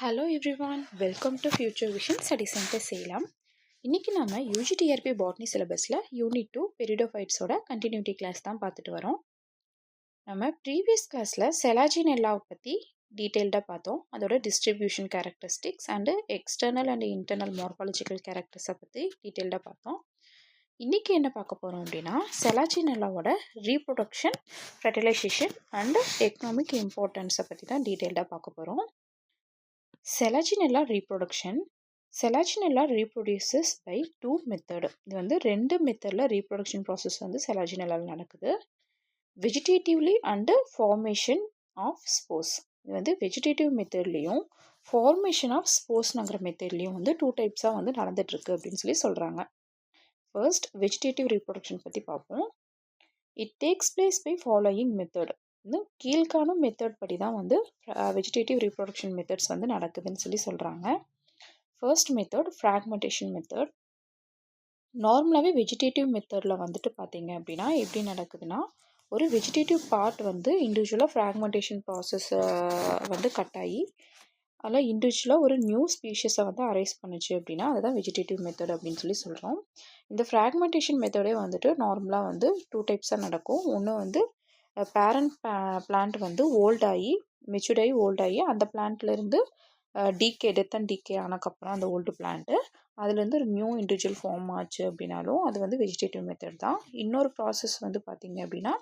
Hello everyone, welcome to future vision study centre Salem. இன்றைக்கி நம்ம UGTRB botany சிலபஸில் unit 2 பெரிடோஃபைட்ஸோட continuity class தான் பார்த்துட்டு வரோம். நம்ம ப்ரீவியஸ் கிளாஸில் செலாஜினெல்லாவை பற்றி டீட்டெயில்டாக பார்த்தோம். அதோட distribution characteristics and external and internal morphological கேரக்டர்ஸை பற்றி டீட்டெயில்டாக பார்த்தோம். இன்றைக்கி என்ன பார்க்க போகிறோம் அப்படின்னா, செலாஜினெல்லாவோட ரீப்ரொடக்ஷன், ஃபெர்டிலைசேஷன் அண்டு எக்கனாமிக் இம்பார்ட்டன்ஸை பற்றி தான் டீட்டெயில்டாக பார்க்க போகிறோம். Selaginella reproduction. Selaginella reproduces by two method. இது வந்து ரெண்டு மெத்தடில் ரீப்ரொடக்ஷன் ப்ராசஸ் வந்து செலாஜினெல்லால் நடக்குது. வெஜிடேட்டிவ்லி அண்டு ஃபார்மேஷன் ஆஃப் ஸ்போர்ஸ். இது வந்து வெஜிடேட்டிவ் மெத்தட்லேயும் ஃபார்மேஷன் ஆஃப் ஸ்போர்ஸ்ங்கிற மெத்தட்லேயும் வந்து டூ டைப்ஸாக வந்து நடந்துகிட்ருக்கு அப்படின்னு சொல்லி சொல்கிறாங்க. ஃபர்ஸ்ட் வெஜிடேட்டிவ் ரீப்ரொடக்ஷன் பற்றி பார்ப்போம். It takes place by following method. வந்து கீழ்காணும் மெத்தட் படி தான் வந்து வெஜிடேட்டிவ் ரீப்ரொடக்ஷன் மெத்தட்ஸ் வந்து நடக்குதுன்னு சொல்லி சொல்கிறாங்க. First method fragmentation method. நார்மலாகவே வெஜிடேட்டிவ் மெத்தடில் வந்துட்டு பார்த்தீங்க அப்படின்னா எப்படி நடக்குதுன்னா, ஒரு வெஜிடேட்டிவ் பார்ட் வந்து இண்டிவிஜுவலாக ஃப்ராக்மெண்டேஷன் ப்ராசஸ் வந்து கட் ஆகி அதில் இண்டிவிஜுவலாக ஒரு நியூ ஸ்பீஷஸை வந்து அரைஸ் பண்ணுச்சு அப்படின்னா அதுதான் வெஜிடேட்டிவ் மெத்தட் அப்படின்னு சொல்லி சொல்கிறோம். இந்த ஃப்ராக்மெண்டேஷன் மெத்தடே வந்துட்டு நார்மலாக வந்து டூ டைப்ஸாக நடக்கும். ஒன்று வந்து பேரண்ட் பிளான்ட் வந்து ஓல்டாகி மெச்சூர்டாகி ஓல்டாகி அந்த பிளான்ட்லேருந்து டெத் அண்ட் டீகே ஆனதுக்கப்புறம் அந்த ஓல்டு பிளான்ட்டு அதுலேருந்து ஒரு நியூ இண்டிவிஜுவல் ஃபார்ம் ஆச்சு அப்படின்னாலும் அது வந்து வெஜிடேட்டிவ் மெத்தட் தான். இன்னொரு ப்ராசஸ் வந்து பார்த்திங்க அப்படின்னா,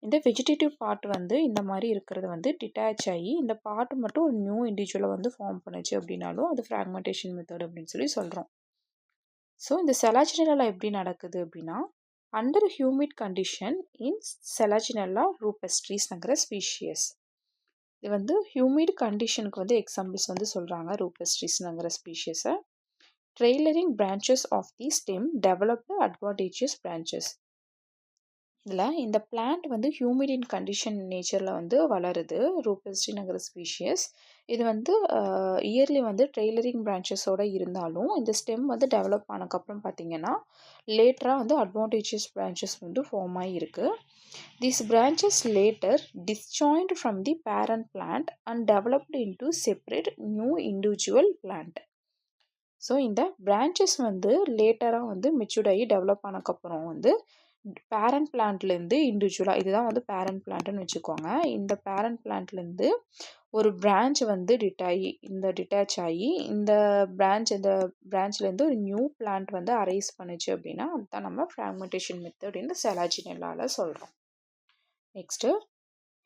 இந்த வெஜிடேட்டிவ் பார்ட் வந்து இந்த மாதிரி இருக்கிறது வந்து டிட்டாச் ஆகி இந்த பார்ட் மட்டும் ஒரு நியூ இண்டிவிஜுவலை வந்து ஃபார்ம் பண்ணுச்சு அப்படின்னாலும் அது ஃப்ராக்மெண்டேஷன் மெத்தட் அப்படின்னு சொல்லி சொல்கிறோம். ஸோ இந்த செலாஜினெல்லா எப்படி நடக்குது அப்படின்னா, under humid condition in selaginella ரூபஸ்ட்ரீஸ்ங்கிற ஸ்பீஷியஸ். இது வந்து ஹியூமிட் கண்டிஷனுக்கு வந்து எக்ஸாம்பிள்ஸ் வந்து சொல்கிறாங்க ரூபஸ்ட்ரீஸ்ங்கிற ஸ்பீஷியஸை. Trailing branches of the stem developed advantageous branches. இதில் இந்த பிளான்ட் வந்து ஹியூமிட் கண்டிஷன் நேச்சரில் வந்து வளருது ரூபஸ்ட்ரீஸ்ங்கிற ஸ்பீஷியஸ். இது வந்து இயர்லி வந்து ட்ரெய்லரிங் பிரான்ச்சஸோடு இருந்தாலும் இந்த ஸ்டெம் வந்து டெவலப் ஆனதுக்கப்புறம் பார்த்திங்கன்னா லேட்டராக வந்து அட்வான்டேஜியஸ் பிரான்ச்சஸ் வந்து ஃபார்ம் ஆகியிருக்கு. These branches later disjoined from the parent plant and developed into separate new individual plant. So இந்த பிரான்ச்சஸ் வந்து லேட்டராக வந்து மெச்சூர்ட் ஆகி டெவலப் ஆனதுக்கப்புறம் வந்து பேரண்ட் பிளான்ட்லேருந்து இண்டிவிஜுவலாக, இதுதான் வந்து பேரண்ட் பிளான்ட்னு வச்சுக்கோங்க. இந்த பேரண்ட் பிளான்ட்லேருந்து ஒரு பிரான்ச் வந்து டிட்டாச் ஆகி இந்த பிரான்ச்லேருந்து ஒரு நியூ பிளான்ட் வந்து அரைஸ் பண்ணுச்சு அப்படின்னா அதுதான் நம்ம ஃப்ராக்மெண்டேஷன் மெத்தட் இந்த செலாஜினெல்லாவில் சொல்கிறோம். Next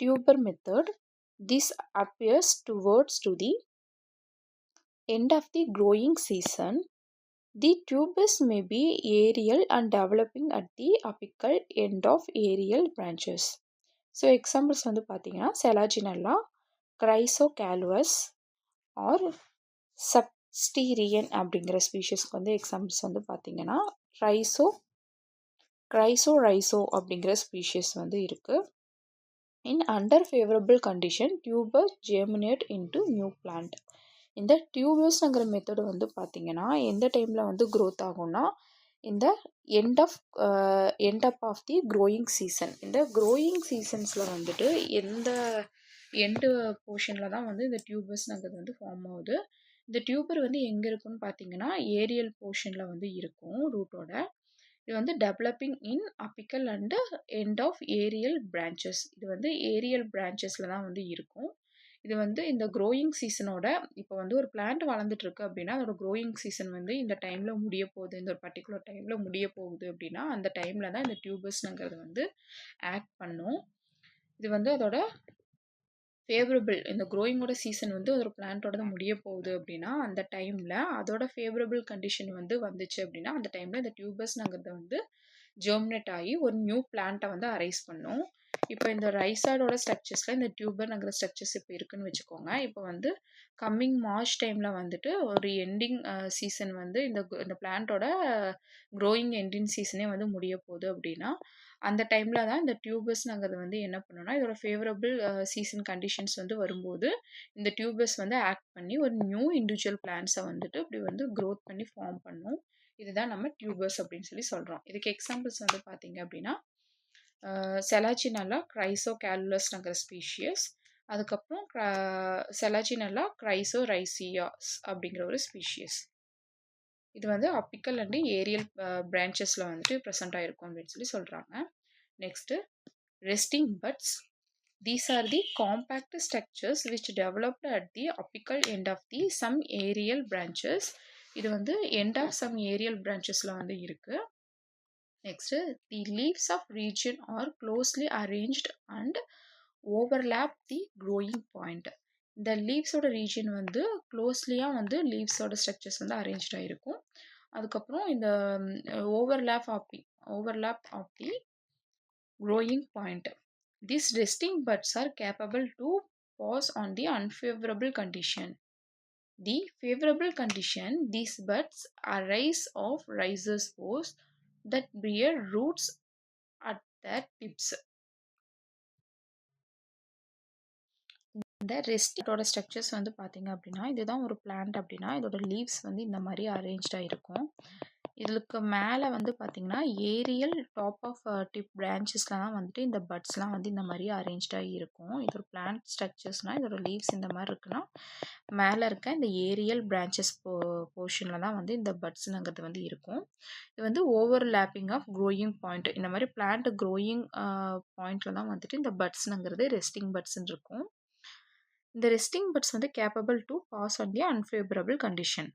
tuber method. This appears towards to the end of the growing season. The tubers may be aerial and developing at the apical end of aerial branches. So examples வந்து பார்த்தீங்கன்னா செலாஜினெல்லா, கிரைசோகாலுவஸ் R சப்ஸ்டீரியன் அப்படிங்கிற ஸ்பீஷஸ்க்கு வந்து examples வந்து பார்த்தீங்கன்னா கிரைசோரைசோ அப்படிங்கிற species வந்து இருக்குது. In under favorable condition, tubers germinate into new plant. இந்த டியூபர்ஸ்ங்கிற மெத்தடு வந்து பார்த்திங்கன்னா எந்த டைமில் வந்து க்ரோத் ஆகும்னா இந்த end of the growing season. இந்த க்ரோயிங் சீசன்ஸில் வந்துட்டு எந்த எண்டு போர்ஷனில் தான் வந்து இந்த டியூபர்ஸ்ங்கிறது வந்து ஃபார்ம் ஆகுது. இந்த டியூபர் வந்து எங்கே இருக்குன்னு பார்த்தீங்கன்னா ஏரியல் போர்ஷனில் வந்து இருக்கும் ரூட்டோட. இது வந்து developing in apical and end of aerial branches. இது வந்து ஏரியல் பிரான்ச்சஸில் தான் வந்து இருக்கும். இது வந்து இந்த க்ரோயிங் சீசனோட இப்போ வந்து ஒரு பிளான்ட் வளர்ந்துட்டுருக்கு அப்படின்னா அதோட க்ரோயிங் சீசன் வந்து இந்த டைமில் முடிய போகுது, இந்த ஒரு பர்டிகுலர் டைமில் முடிய போகுது அப்படின்னா அந்த டைமில் தான் இந்த டியூபர்ஸ்ங்கிறது வந்து ஆக்ட் பண்ணும். இது வந்து அதோட ஃபேவரபிள், இந்த க்ரோயிங்கோட சீசன் வந்து ஒரு பிளான்ட்டோட தான் முடிய போகுது அப்படின்னா அந்த டைமில் அதோட ஃபேவரபிள் கண்டிஷன் வந்து வந்துச்சு அப்படின்னா அந்த டைமில் இந்த டியூபர்ஸ்ங்கிறத வந்து ஜெர்மினேட் ஆகி ஒரு நியூ பிளான்ட்டை வந்து அரைஸ் பண்ணும். இப்போ இந்த ரைசாய்டோட ஸ்ட்ரக்சர்ஸில் இந்த டியூபர்ங்கிற ஸ்ட்ரக்சர்ஸ் இப்போ இருக்குன்னு வச்சுக்கோங்க. இப்போ வந்து கம்மிங் மார்ச் டைமில் வந்துட்டு ஒரு எண்டிங் சீசன் வந்து இந்த பிளான்ட்டோட க்ரோயிங் எண்டிங் சீசனே வந்து முடிய போகுது அப்படின்னா அந்த டைமில் தான் இந்த டியூபர்ஸ்ங்கிறது வந்து என்ன பண்ணுன்னா இதோட ஃபேவரபிள் சீசன் கண்டிஷன்ஸ் வந்து வரும்போது இந்த டியூபர்ஸ் வந்து ஆக்ட் பண்ணி ஒரு நியூ இண்டிவிஜுவல் பிளான்ட்ஸை வந்துட்டு இப்படி வந்து க்ரோத் பண்ணி ஃபார்ம் பண்ணும். இதுதான் நம்ம டியூபர்ஸ் அப்படின்னு சொல்லி சொல்கிறோம். இதுக்கு எக்ஸாம்பிள்ஸ் வந்து பார்த்தீங்க அப்படின்னா செலாஜினெல்லா, கிரைசோகாலுவஸ்ங்கிற ஸ்பீஷியஸ், அதுக்கப்புறம் செலாஜினெல்லா கிரைசோரைசியாஸ் அப்படிங்கிற ஒரு ஸ்பீஷியஸ். இது வந்து அப்பிக்கல் அண்ட் ஏரியல் பிரான்ச்சஸில் வந்துட்டு ப்ரெசென்ட் ஆகிருக்கும் அப்படின்னு சொல்லி சொல்கிறாங்க. Next resting buds. These are the compact structures which developed at the apical end of the some aerial branches. இது வந்து end of some aerial branchesல வந்து இருக்கு. Next, the leaves of region are closely arranged and overlap the growing point. இந்த லீவ்ஸோட region வந்து க்ளோஸ்லியாக வந்து லீவ்ஸோட structures வந்து arranged ஆகிருக்கும். அதுக்கப்புறம் இந்த overlap of the growing point. These resting buds are capable to pause on the unfavorable condition. The favorable condition, these buds arise of rhizospores that bear roots at their tips. இந்த ரெஸ்டிங்கோட structures வந்து பார்த்தீங்க அப்படின்னா, இதுதான் ஒரு plant அப்படின்னா இதோட leaves வந்து இந்த மாதிரி அரேஞ்ச்டாக இருக்கும். இதுக்கு மேலே வந்து பார்த்தீங்கன்னா ஏரியல் டாப் ஆஃப் டிப் பிரான்ச்சஸில் தான் வந்துட்டு இந்த பட்ஸ்லாம் வந்து இந்த மாதிரி அரேஞ்ச்டாக இருக்கும். இது ஒரு பிளான்ட் ஸ்ட்ரக்சர்ஸ்னால் இதோட லீவ்ஸ் இந்த மாதிரி இருக்குன்னா மேலே இருக்க இந்த ஏரியல் பிரான்ச்சஸ் போர்ஷனில் தான் வந்து இந்த பட்ஸுங்கிறது வந்து இருக்கும். இது வந்து ஓவர்லேப்பிங் ஆஃப் க்ரோயிங் பாயிண்ட். இந்த மாதிரி பிளான்ட் க்ரோயிங் பாயிண்டில் தான் வந்துட்டு இந்த பட்ஸுங்கிறது ரெஸ்டிங் பட்ஸ்ன்னு இருக்கும். இந்த ரெஸ்டிங் பட்ஸ் வந்து capable to pass on the unfavourable condition.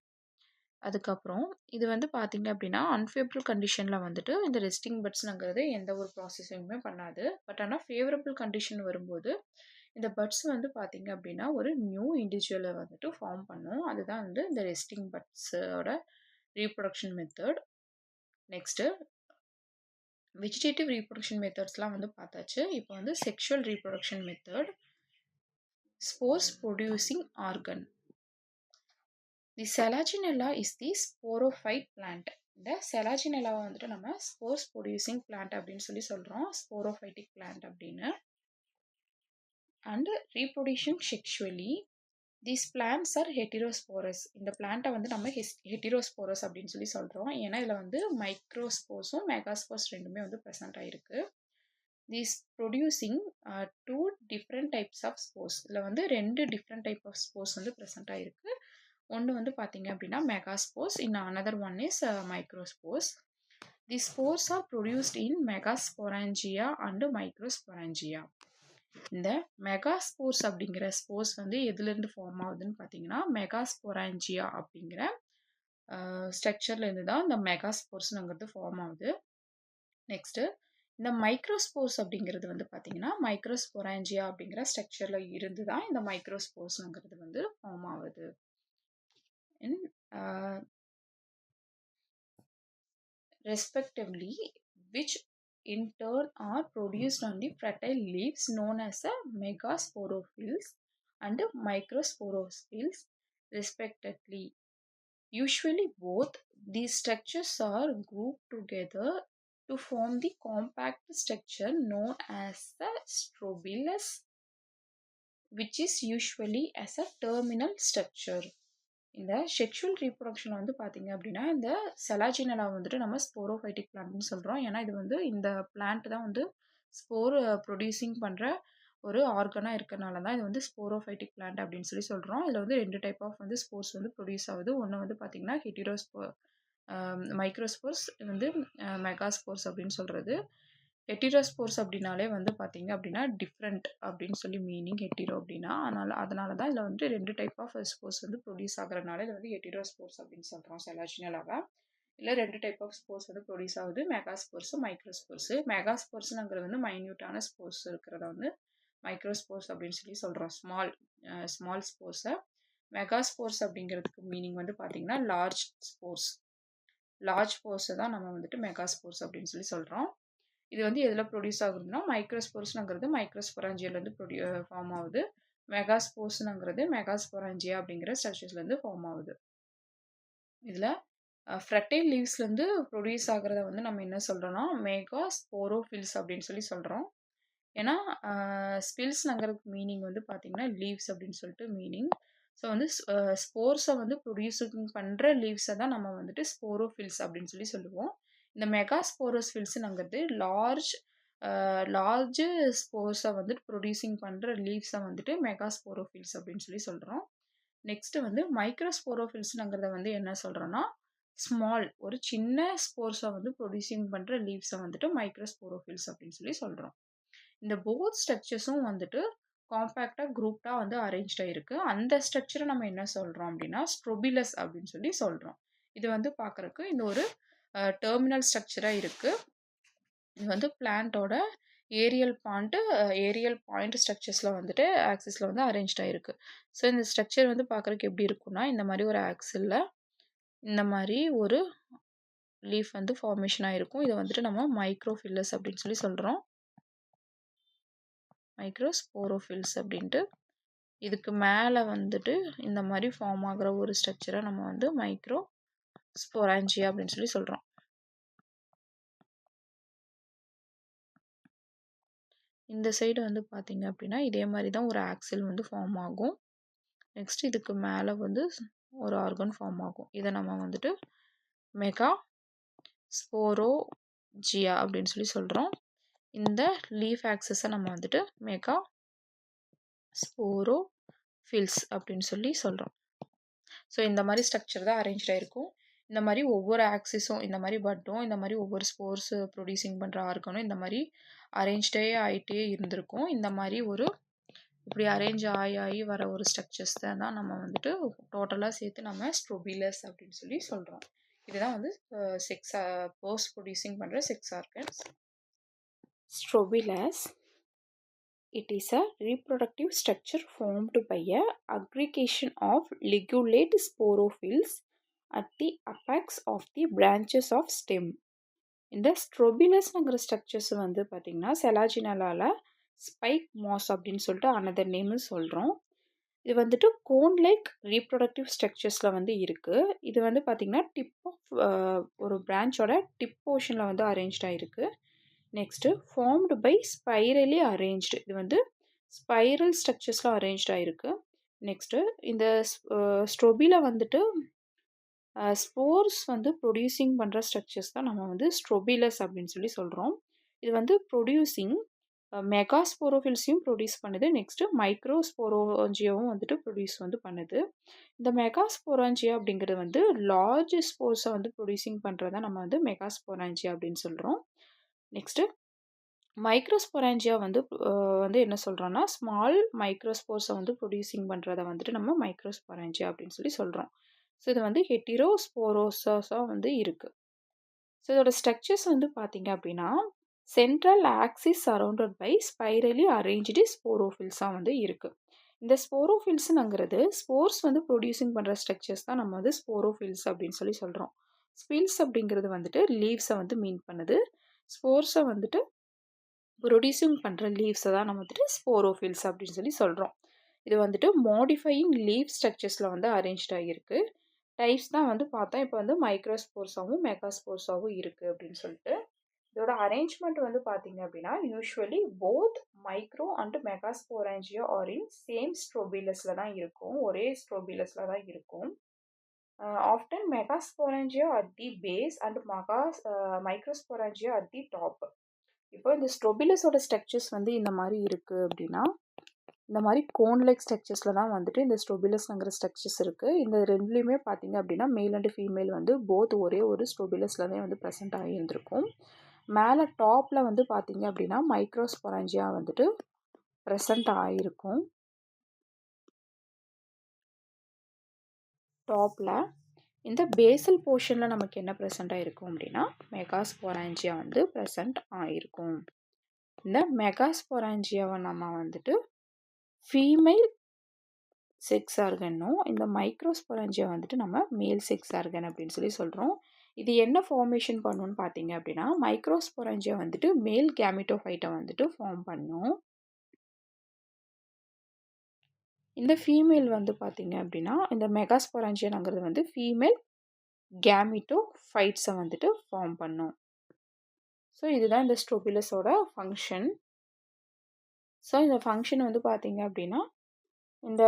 அதுக்கப்புறம் இது வந்து பார்த்தீங்க அப்படின்னா அன்ஃபேவரபிள் கண்டிஷனில் வந்துட்டு இந்த ரெஸ்டிங் பட்ஸ்ங்கிறது எந்த ஒரு ப்ராசஸிங்குமே பண்ணாது. பட் ஆனால் ஃபேவரபிள் கண்டிஷன் வரும்போது இந்த பட்ஸ் வந்து பார்த்தீங்க அப்படின்னா ஒரு நியூ இண்டிவிஜுவலை வந்துட்டு ஃபார்ம் பண்ணும். அதுதான் வந்து இந்த ரெஸ்டிங் பட்ஸோட reproduction method. Next vegetative reproduction மெத்தட்ஸ்லாம் வந்து பார்த்தாச்சு. இப்போ வந்து sexual reproduction method. Spores producing organ. The Selaginella is the sporophyte plant. இந்த செலாஜினெல்லாவை வந்துட்டு நம்ம ஸ்போர்ஸ் ப்ரொடியூசிங் பிளான்ட் அப்படின்னு சொல்லி சொல்கிறோம். ஸ்போரோஃபைட்டிக் பிளான்ட் அப்படின்னு. And reproduction sexually. These plants are heterosporous. இந்த பிளான்ட்டை வந்து நம்ம ஹெட்டிரோஸ்போரஸ் அப்படின்னு சொல்லி சொல்கிறோம். ஏன்னா இதில் வந்து மைக்ரோஸ்போர்ஸும் மெகாஸ்போர்ஸ் ரெண்டுமே வந்து ப்ரெசென்ட் ஆகிருக்கு. These producing two different types of spores. இதில் வந்து ரெண்டு டிஃப்ரெண்ட் டைப் ஆஃப் ஸ்போர்ஸ் வந்து ப்ரெசென்ட் ஆகிருக்கு. ஒன்று வந்து பார்த்தீங்க அப்படின்னா மெகாஸ்போர்ஸ், இன்னும் another one is microspores. The spores are produced in megasporangia and microsporangia. இந்த மெகாஸ்போர்ஸ் அப்படிங்கிற ஸ்போர்ஸ் வந்து எதுலேருந்து ஃபார்ம் ஆகுதுன்னு பார்த்தீங்கன்னா மெகாஸ்பொராஞ்சியா அப்படிங்கிற ஸ்ட்ரக்சர்லேருந்து தான் இந்த மெகாஸ்போர்ஸ்ங்கிறது ஃபார்ம் ஆகுது. நெக்ஸ்ட்டு இந்த மைக்ரோஸ்போர்ஸ் அப்படிங்கிறது வந்து பார்த்தீங்கன்னா மைக்ரோஸ்பொராஞ்சியா அப்படிங்கிற ஸ்ட்ரக்சரில் இருந்து தான் இந்த மைக்ரோஸ்போர்ஸ்ங்கிறது வந்து ஃபார்ம் ஆகுது. Respectively, which in turn are produced on the fertile leaves known as a megasporophylls and microsporophylls respectively. Usually both these structures are grouped together to form the compact structure known as the strobilus, which is usually as a terminal structure. இந்த sexual reproduction வந்து பார்த்தீங்க அப்படின்னா இந்த செலாஜினெல்லா வந்துட்டு நம்ம sporophytic பிளான்ட்னு சொல்கிறோம். ஏன்னா இது வந்து இந்த பிளான்ட் தான் வந்து ஸ்போர் ப்ரொடியூசிங் பண்ணுற ஒரு ஆர்கனாக இருக்கிறனால தான் இது வந்து ஸ்போரோஃபைட்டிக் பிளான்ட் அப்படின்னு சொல்லி சொல்கிறோம். இதில் வந்து ரெண்டு டைப் ஆஃப் வந்து ஸ்போர்ஸ் வந்து ப்ரொடியூஸ் ஆகுது. ஒன்று வந்து பார்த்திங்கன்னா மைக்ரோஸ்போர்ஸ் வந்து மெகாஸ்போர்ஸ் அப்படின்னு சொல்கிறது. ஹெட்டிரோஸ்போர்ஸ் அப்படின்னாலே வந்து பார்த்தீங்க அப்படின்னா டிஃப்ரெண்ட் அப்படின்னு சொல்லி மீனிங் ஹெட்டிரோ அப்படின்னா. அதனால தான் இதில் வந்து ரெண்டு டைப் ஆஃப் ஸ்போர்ஸ் வந்து ப்ரொடியூஸ் ஆகிறனால இதை வந்து ஹெட்டிரோஸ்போர்ஸ் அப்படின்னு சொல்கிறோம் செலாஜினெல்லாவை. இல்லை ரெண்டு டைப் ஆஃப் ஸ்போர்ஸ் வந்து ப்ரொடியூஸ் ஆகுது, மெகாஸ்போர்ஸு மைக்ரோஸ்போர்ஸு. மெகாஸ்போர்ஸுங்கிறது வந்து மைன்யூட்டான ஸ்போர்ஸ் இருக்கிறத வந்து மைக்ரோஸ்போர்ஸ் அப்படின்னு சொல்லி சொல்கிறோம். ஸ்மால் ஸ்போர்ஸை. மெகாஸ்போர்ஸ் அப்படிங்கிறதுக்கு மீனிங் வந்து பார்த்தீங்கன்னா லார்ஜ் ஸ்போர்ஸை தான் நம்ம வந்துட்டு மெகாஸ்போர்ஸ் அப்படின்னு சொல்லி சொல்கிறோம். இது வந்து எதில் ப்ரொடியூஸ் ஆகுதுன்னா மைக்ரோஸ்போர்ஸ்ங்கிறது மைக்ரோஸ்பொராஞ்சியாலேருந்து ஃபார்ம் ஆகுது. மெகாஸ்போர்ஸ்ங்கிறது மெகாஸ்பொராஞ்சியா அப்படிங்கிற ஸ்ட்ரக்சர்ஸ்லேருந்து ஃபார்ம் ஆகுது. இதில் ஃப்ரெட்டைல் லீவ்ஸ்லேருந்து ப்ரொடியூஸ் ஆகிறத வந்து நம்ம என்ன சொல்கிறோன்னா மெகாஸ்போரோஃபில்ஸ் அப்படின்னு சொல்லி சொல்கிறோம். ஏன்னா ஸ்பில்ஸ்ங்கிறதுக்கு மீனிங் வந்து பார்த்திங்கன்னா லீவ்ஸ் அப்படின்னு சொல்லிட்டு மீனிங். ஸோ வந்து ஸ்போர்ஸை வந்து ப்ரொடியூசிங் பண்ணுற லீவ்ஸை தான் நம்ம வந்துட்டு ஸ்போரோஃபில்ஸ் அப்படின்னு சொல்லி சொல்லுவோம். இந்த மெகாஸ்போரோஃபில்ஸுங்கிறது லார்ஜ் லார்ஜ் ஸ்போர்ஸை வந்துட்டு ப்ரொடியூசிங் பண்ணுற லீவ்ஸை வந்துட்டு மெகாஸ்போரோஃபில்ஸ் அப்படின்னு சொல்லி சொல்கிறோம். நெக்ஸ்ட்டு வந்து மைக்ரோஸ்போரோஃபில்ஸ்ங்கிறத வந்து என்ன சொல்கிறோன்னா ஸ்மால் ஒரு சின்ன ஸ்போர்ஸை வந்து ப்ரொடியூசிங் பண்ணுற லீவ்ஸை வந்துட்டு மைக்ரோஸ்போரோஃபில்ஸ் அப்படின்னு சொல்லி சொல்கிறோம். இந்த போத் ஸ்ட்ரக்சர்ஸும் வந்துட்டு காம்பேக்டாக குரூப்டாக வந்து அரேஞ்ச்டாக இருக்குது. அந்த ஸ்ட்ரக்சரை நம்ம என்ன சொல்கிறோம் அப்படின்னா ஸ்ட்ரோபிலஸ் அப்படின்னு சொல்லி சொல்கிறோம். இது வந்து பார்க்குறக்கு இந்த ஒரு டெர்மினல் ஸ்ட்ரக்சராக இருக்குது. இது வந்து பிளான்ட்டோட ஏரியல் பாயிண்ட் ஸ்ட்ரக்சர்ஸில் வந்துட்டு ஆக்சிஸில் வந்து அரேஞ்ச்டாக இருக்குது. ஸோ இந்த ஸ்ட்ரக்சர் வந்து பார்க்குறக்கு எப்படி இருக்குன்னா இந்த மாதிரி ஒரு ஆக்சிலில் இந்த மாதிரி ஒரு லீஃப் வந்து ஃபார்மேஷன் ஆகிருக்கும். இதை வந்துட்டு நம்ம மைக்ரோஃபில்லஸ் அப்படின்னு சொல்லி சொல்கிறோம். மைக்ரோஸ்போரோஃபில்ஸ் அப்படின்ட்டு இதுக்கு மேலே வந்துட்டு இந்த மாதிரி ஃபார்ம் ஆகிற ஒரு ஸ்ட்ரக்சரை நம்ம வந்து மைக்ரோஸ்போராஞ்சியா அப்படின்னு சொல்லி சொல்கிறோம். இந்த சைடு வந்து பார்த்தீங்க அப்படின்னா இதே மாதிரி தான் ஒரு ஆக்சில் வந்து ஃபார்ம் ஆகும். நெக்ஸ்ட் இதுக்கு மேலே வந்து ஒரு ஆர்கன் ஃபார்ம் ஆகும். இதை நம்ம வந்துட்டு மெகா ஸ்போரோஜியா அப்படின்னு சொல்லி சொல்கிறோம். இந்த லீஃப் ஆக்சஸை நம்ம வந்துட்டு மெகா ஸ்போரோஃபில்ஸ் அப்படின்னு சொல்லி சொல்கிறோம். ஸோ இந்த மாதிரி ஸ்ட்ரக்சர் தான் அரேஞ்ச்டாக இருக்கும். இந்த மாதிரி ஒவ்வொரு ஆக்சிஸும் இந்த மாதிரி பட்டும் இந்த மாதிரி ஒவ்வொரு ஸ்போர்ஸ் ப்ரொடியூசிங் பண்ணுற ஆர்கனும் இந்த மாதிரி அரேஞ்ச்டே ஆகிட்டே இருந்திருக்கும். இந்த மாதிரி ஒரு இப்படி அரேஞ்ச் ஆகி வர ஒரு ஸ்ட்ரக்சர்ஸ் தான் நம்ம வந்துட்டு டோட்டலாக சேர்த்து நம்ம ஸ்ட்ரோபிலஸ் அப்படின்னு சொல்லி சொல்கிறோம். இதுதான் வந்து போஸ்ட் ப்ரொடியூசிங் பண்ணுற sex organs. Strobilus. It is a reproductive structure formed by a aggregation of ligulate sporophylls at the apex of the branches of stem. இந்த ஸ்ட்ரோபிலஸ்ங்கிற ஸ்ட்ரக்சர்ஸ் வந்து பார்த்திங்கன்னா செலாஜினலால் ஸ்பைக் மாஸ் அப்படின்னு சொல்லிட்டு அனதர் நேம்னு சொல்கிறோம். இது வந்துட்டு கோன் லைக் ரீப்ரொடக்டிவ் ஸ்ட்ரக்சர்ஸில் வந்து இருக்குது. இது வந்து பார்த்திங்கன்னா டிப் ஆஃப் ஒரு பிரான்ச்சோட டிப் போர்ஷனில் வந்து அரேஞ்ச்டாக இருக்குது. Next formed by spirally arranged. இது வந்து ஸ்பைரல் ஸ்ட்ரக்சர்ஸில் அரேஞ்ச்டாக இருக்குது. நெக்ஸ்ட்டு இந்த ஸ்ட்ரோபியில் வந்துட்டு ஸ்போர்ஸ் வந்து ப்ரொடியூசிங் பண்ணுற ஸ்ட்ரக்சர்ஸ் தான் நம்ம வந்து ஸ்ட்ரோபிலஸ் அப்படின்னு சொல்லி சொல்கிறோம். இது வந்து ப்ரொடியூசிங் மெகாஸ்போரோஃபில்ஸையும் ப்ரொடியூஸ் பண்ணுது. நெக்ஸ்ட்டு மைக்ரோஸ்போரோஞ்சியாவும் வந்துட்டு ப்ரொடியூஸ் வந்து பண்ணுது. இந்த மெகாஸ்போராஞ்சியா அப்படிங்கிறது வந்து லார்ஜ் ஸ்போர்ஸை வந்து ப்ரொடியூசிங் பண்ணுறதா நம்ம வந்து மெகாஸ்போராஞ்சியா அப்படின்னு சொல்கிறோம். நெக்ஸ்ட்டு மைக்ரோஸ்போராஞ்சியா வந்து என்ன சொல்கிறோன்னா ஸ்மால் மைக்ரோஸ்போர்ஸை வந்து ப்ரொடியூசிங் பண்ணுறத வந்துட்டு நம்ம மைக்ரோஸ்போராஞ்சியா அப்படின்னு சொல்லி சொல்கிறோம். ஸோ இது வந்து ஹெட்டிரோஸ்போரோஸாக வந்து இருக்குது. ஸோ இதோட ஸ்ட்ரக்சர்ஸ் வந்து பார்த்திங்க அப்படின்னா central axis surrounded by spirally arranged ஸ்போரோஃபில்ஸாக வந்து இருக்குது. இந்த ஸ்போரோஃபில்ஸுங்கிறது ஸ்போர்ஸ் வந்து ப்ரொடியூசிங் பண்ணுற ஸ்ட்ரக்சர்ஸ் தான் நம்ம வந்து ஸ்போரோஃபில்ஸ் அப்படின்னு சொல்லி சொல்கிறோம். ஸ்பில்ஸ் அப்படிங்கிறது வந்துட்டு லீவ்ஸை வந்து மீன் பண்ணுது. ஸ்போர்ஸை வந்துட்டு ப்ரொடியூசிங் பண்ணுற லீவ்ஸை தான் நம்ம வந்துட்டு ஸ்போரோஃபில்ஸ் அப்படின்னு சொல்லி சொல்கிறோம். இது வந்துட்டு மாடிஃபையிங் லீவ் ஸ்ட்ரக்சர்ஸில் வந்து அரேஞ்ச்ட் ஆகியிருக்கு. டைப்ஸ் தான் வந்து பார்த்தா இப்போ வந்து மைக்ரோஸ்போர்ஸாகவும் மெகாஸ்போர்ஸாகவும் இருக்குது அப்படின்னு சொல்லிட்டு. இதோட அரேஞ்ச்மெண்ட் வந்து பார்த்தீங்க அப்படின்னா usually both micro and megasporangia are in same ஸ்ட்ரோபிலஸில் தான் இருக்கும். ஒரே ஸ்ட்ரோபிலஸில் தான் இருக்கும். Often megasporangia at the base and microsporangia at the top. இப்போ இந்த ஸ்ட்ரோபிலஸோட ஸ்ட்ரக்சர்ஸ் வந்து இந்த மாதிரி இருக்குது அப்படின்னா இந்த மாதிரி கோன் லைக் ஸ்ட்ரக்சர்ஸில் தான் வந்துட்டு இந்த ஸ்ட்ரோபிலஸ்ங்கிற ஸ்ட்ரக்சர்ஸ் இருக்குது. இந்த ரெண்டுலேயுமே பார்த்தீங்க அப்படின்னா மேல் அண்ட் ஃபீமேல் வந்து போத் ஒரே ஒரு ஸ்ட்ரோபிலஸில் தான் வந்து ப்ரெசென்ட் ஆகியிருந்திருக்கும். மேலே டாப்பில் வந்து பார்த்தீங்க அப்படின்னா மைக்ரோஸ்போராஞ்சியா வந்துட்டு ப்ரெசென்ட் ஆகிருக்கும். டாப்பில் இந்த பேசல் போர்ஷனில் நமக்கு என்ன ப்ரெசென்ட் ஆகிருக்கும் அப்படின்னா மெகாஸ்போராஞ்சியா வந்து ப்ரெசென்ட் ஆகிருக்கும். இந்த மெகாஸ்போராஞ்சியாவை நம்ம வந்துட்டு ஃபீமேல் செக்ஸ் ஆர்கனும் இந்த மைக்ரோஸ்போராஞ்சியா வந்துட்டு நம்ம மேல் செக்ஸ் ஆர்கன் அப்படின்னு சொல்லி சொல்கிறோம். இது என்ன ஃபார்மேஷன் பண்ணுன்னு பார்த்தீங்க அப்படின்னா மைக்ரோஸ்போராஞ்சியா வந்துட்டு மேல் கேமிட்டோஃபைட்டை வந்துட்டு ஃபார்ம் பண்ணும். இந்த ஃபீமேல் வந்து பார்த்தீங்க அப்படின்னா இந்த மெகாஸ்போராஞ்சியாங்கிறது வந்து ஃபீமேல் கேமிட்டோஃபைட்ஸை வந்துட்டு ஃபார்ம் பண்ணும். ஸோ இதுதான் இந்த ஸ்ட்ரோபிலஸோட ஃபங்க்ஷன். ஸோ இந்த ஃபங்க்ஷன் வந்து பார்த்தீங்க அப்படின்னா இந்த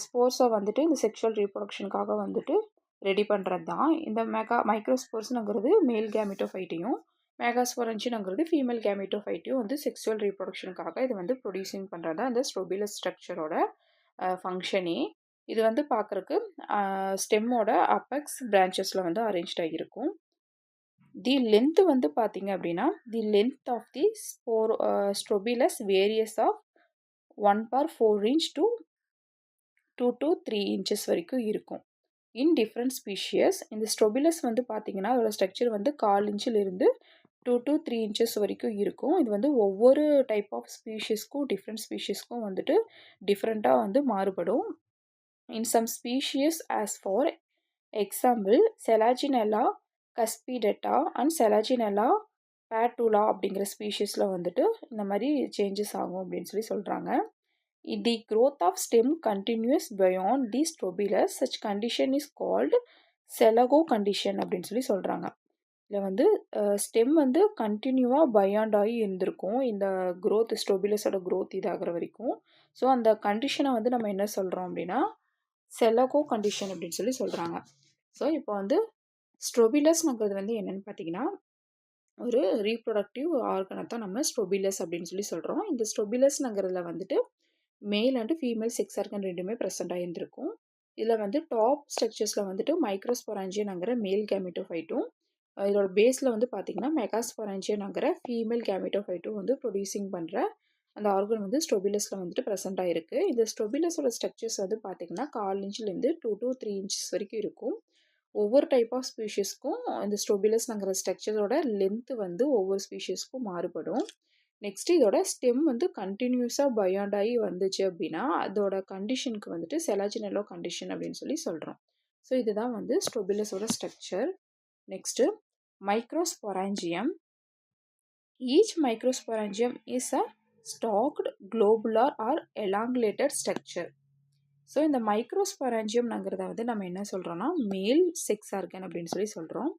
ஸ்போர்ஸை வந்துட்டு இந்த செக்ஷுவல் ரீப்ரொடக்ஷனுக்காக வந்துட்டு ரெடி பண்ணுறது தான். இந்த மைக்ரோஸ்போர்ஸ்னுங்கிறது மேல் கேமிட்டோஃபைட்டையும் மெகாஸ்பொரன்ஷியம்ங்கிறது ஃபீமேல் கேமெட்டோஃபைட்டையும் வந்து செக்ஸுவல் ரீப்ரொடக்ஷனுக்காக இது வந்து ப்ரொடியூசிங் பண்ணுறது தான் அந்த ஸ்ட்ரோபிலஸ் ஸ்ட்ரக்சரோட ஃபங்க்ஷனே. இது வந்து பார்க்குறக்கு ஸ்டெம்மோட அப்பெக்ஸ் பிரான்ச்சஸில் வந்து அரேஞ்ச் ஆகியிருக்கும். தி லென்த் வந்து பார்த்தீங்க அப்படின்னா the length of the strobilus varies of 1/4 inch to 2 to 3 inches வரைக்கும் இருக்கும். இன் டிஃப்ரெண்ட் ஸ்பீஷியஸ் இந்த ஸ்ட்ரோபிலஸ் வந்து பார்த்தீங்கன்னா அதோட ஸ்ட்ரக்சர் வந்து 1/4 inchலிருந்து 2 to 3 inches வரைக்கும் இருக்கும். இது வந்து ஒவ்வொரு டைப் ஆஃப் ஸ்பீஷிஸ்க்கும் டிஃப்ரெண்ட் ஸ்பீஷிஸ்க்கும் வந்துட்டு டிஃப்ரெண்ட்டாக வந்து மாறுபடும். In some species as for example selaginella cuspidata and selaginella betula அப்படிங்கிற ஸ்பீஷிஸில் வந்துட்டு இந்த மாதிரி சேஞ்சஸ் ஆகும் அப்படின்னு சொல்லி சொல்கிறாங்க. The growth of stem continues beyond the strobilus. Such condition is called selago condition அப்படின்னு சொல்லி சொல்கிறாங்க. இதில் வந்து ஸ்டெம் வந்து கண்டினியூவாக பயாண்ட் ஆகி இருந்திருக்கும் இந்த க்ரோத் ஸ்ட்ரோபிலஸோட க்ரோத் இதாகிற வரைக்கும். ஸோ அந்த கண்டிஷனை வந்து நம்ம என்ன சொல்கிறோம் அப்படின்னா செலகோ கண்டிஷன் அப்படின்னு சொல்லி சொல்கிறாங்க. ஸோ இப்போ வந்து ஸ்ட்ரோபிலஸ்ங்கிறது வந்து என்னென்னு பார்த்தீங்கன்னா ஒரு ரீப்ரொடக்டிவ் ஆர்கனை தான் நம்ம ஸ்ட்ரோபிலஸ் அப்படின்னு சொல்லி சொல்கிறோம். இந்த ஸ்ட்ரோபிலஸ்ங்கிறதுல வந்துட்டு மேல் அண்டு ஃபீமேல் செக்ஸ் ஆர்கன் ரெண்டுமே ப்ரெசென்ட் ஆகியிருந்திருக்கும். இதில் வந்து டாப் ஸ்ட்ரக்சர்ஸில் வந்துட்டு மைக்ரோஸ்பொராஞ்சியன்ங்கிற மேல் கேமெட்டோஃபைட்டும் இதோட பேஸில் வந்து பார்த்திங்கன்னா மெகாஸ்பொராஞ்சியன்ங்கிற ஃபீமேல் கேமெட்டோஃபைட்டும் வந்து ப்ரொடியூசிங் பண்ணுற அந்த ஆர்கன் வந்து ஸ்ட்ரோபிலஸில் வந்துட்டு ப்ரெசென்ட் ஆகிருக்கு. இந்த ஸ்ட்ரோபிலஸோட ஸ்ட்ரக்சர்ஸ் வந்து பார்த்திங்கன்னா 1/4 inchலேருந்து 2 to 3 inches வரைக்கும் இருக்கும். ஒவ்வொரு டைப் ஆஃப் ஸ்பீஷிஸ்க்கும் இந்த ஸ்ட்ரோபிலஸ்ங்கிற ஸ்ட்ரக்சரோட லென்த்து வந்து ஒவ்வொரு ஸ்பீஷிஸ்க்கும் மாறுபடும். நெக்ஸ்ட்டு இதோட ஸ்டெம் வந்து கண்டினியூஸாக பயாண்ட் ஆகி வந்துச்சு அப்படின்னா அதோட கண்டிஷனுக்கு வந்துட்டு செலாஜினெல்லோ கண்டிஷன் அப்படின்னு சொல்லி சொல்கிறோம். ஸோ இதுதான் வந்து ஸ்ட்ரோபிலஸோட structure. Next microsporangium. Each microsporangium is a stalked globular or elongated structure. So இந்த மைக்ரோஸ்பொராஞ்சியம்ங்கிறத வந்து நம்ம என்ன சொல்கிறோன்னா மேல் செக்ஸ் ஆர்கன் அப்படின்னு சொல்லி சொல்கிறோம்.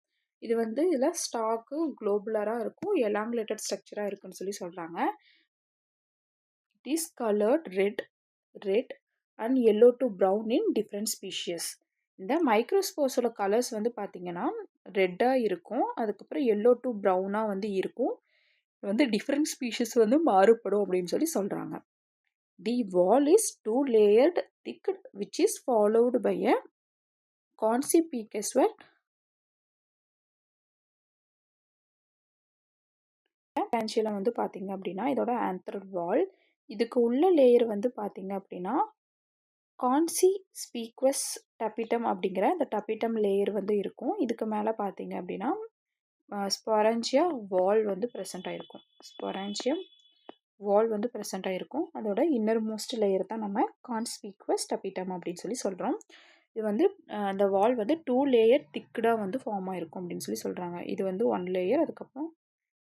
இது வந்து இதில் ஸ்டாக்கு குளோபுலராக இருக்கும், எலாங்குலேட்டட் ஸ்ட்ரக்சராக இருக்குன்னு சொல்லி சொல்கிறாங்க. It is coloured red and yellow to brown in different species. இந்த மைக்ரோஸ்போர்ஸோட கலர்ஸ் வந்து பார்த்திங்கன்னா ரெட்டாக இருக்கும், அதுக்கப்புறம் எல்லோ டு ப்ரௌனாக வந்து இருக்கும். வந்து டிஃப்ரெண்ட் ஸ்பீஷிஸ் வந்து மாறுபடும் அப்படின்னு சொல்லி சொல்கிறாங்க. The wall is 2 layered thick which is followed by a conspicuous பிரான்ச்சியில் வந்து பார்த்திங்க அப்படின்னா இதோட ஆந்தர் வால். இதுக்கு உள்ள லேயர் வந்து பார்த்திங்க அப்படின்னா கான்சிஸ்பீக்வஸ் டபிட்டம் அப்படிங்கிற அந்த டபிட்டம் லேயர் வந்து இருக்கும். இதுக்கு மேலே பார்த்திங்க அப்படின்னா ஸ்பொராஞ்சியா வால் வந்து ப்ரெசென்ட் ஆகிருக்கும். ஸ்பொராஞ்சியம் வால் வந்து ப்ரெசென்ட் ஆகிருக்கும். அதோட இன்னர் மோஸ்ட் லேயர் தான் நம்ம கான்ஸ்பீக்வஸ் டபிட்டம் அப்படின்னு சொல்லி சொல்கிறோம். இது வந்து அந்த வால் வந்து 2 layer திக்கடாக வந்து ஃபார்ம் ஆகிருக்கும் அப்படின்னு சொல்லி சொல்கிறாங்க. இது வந்து 1 layer, அதுக்கப்புறம்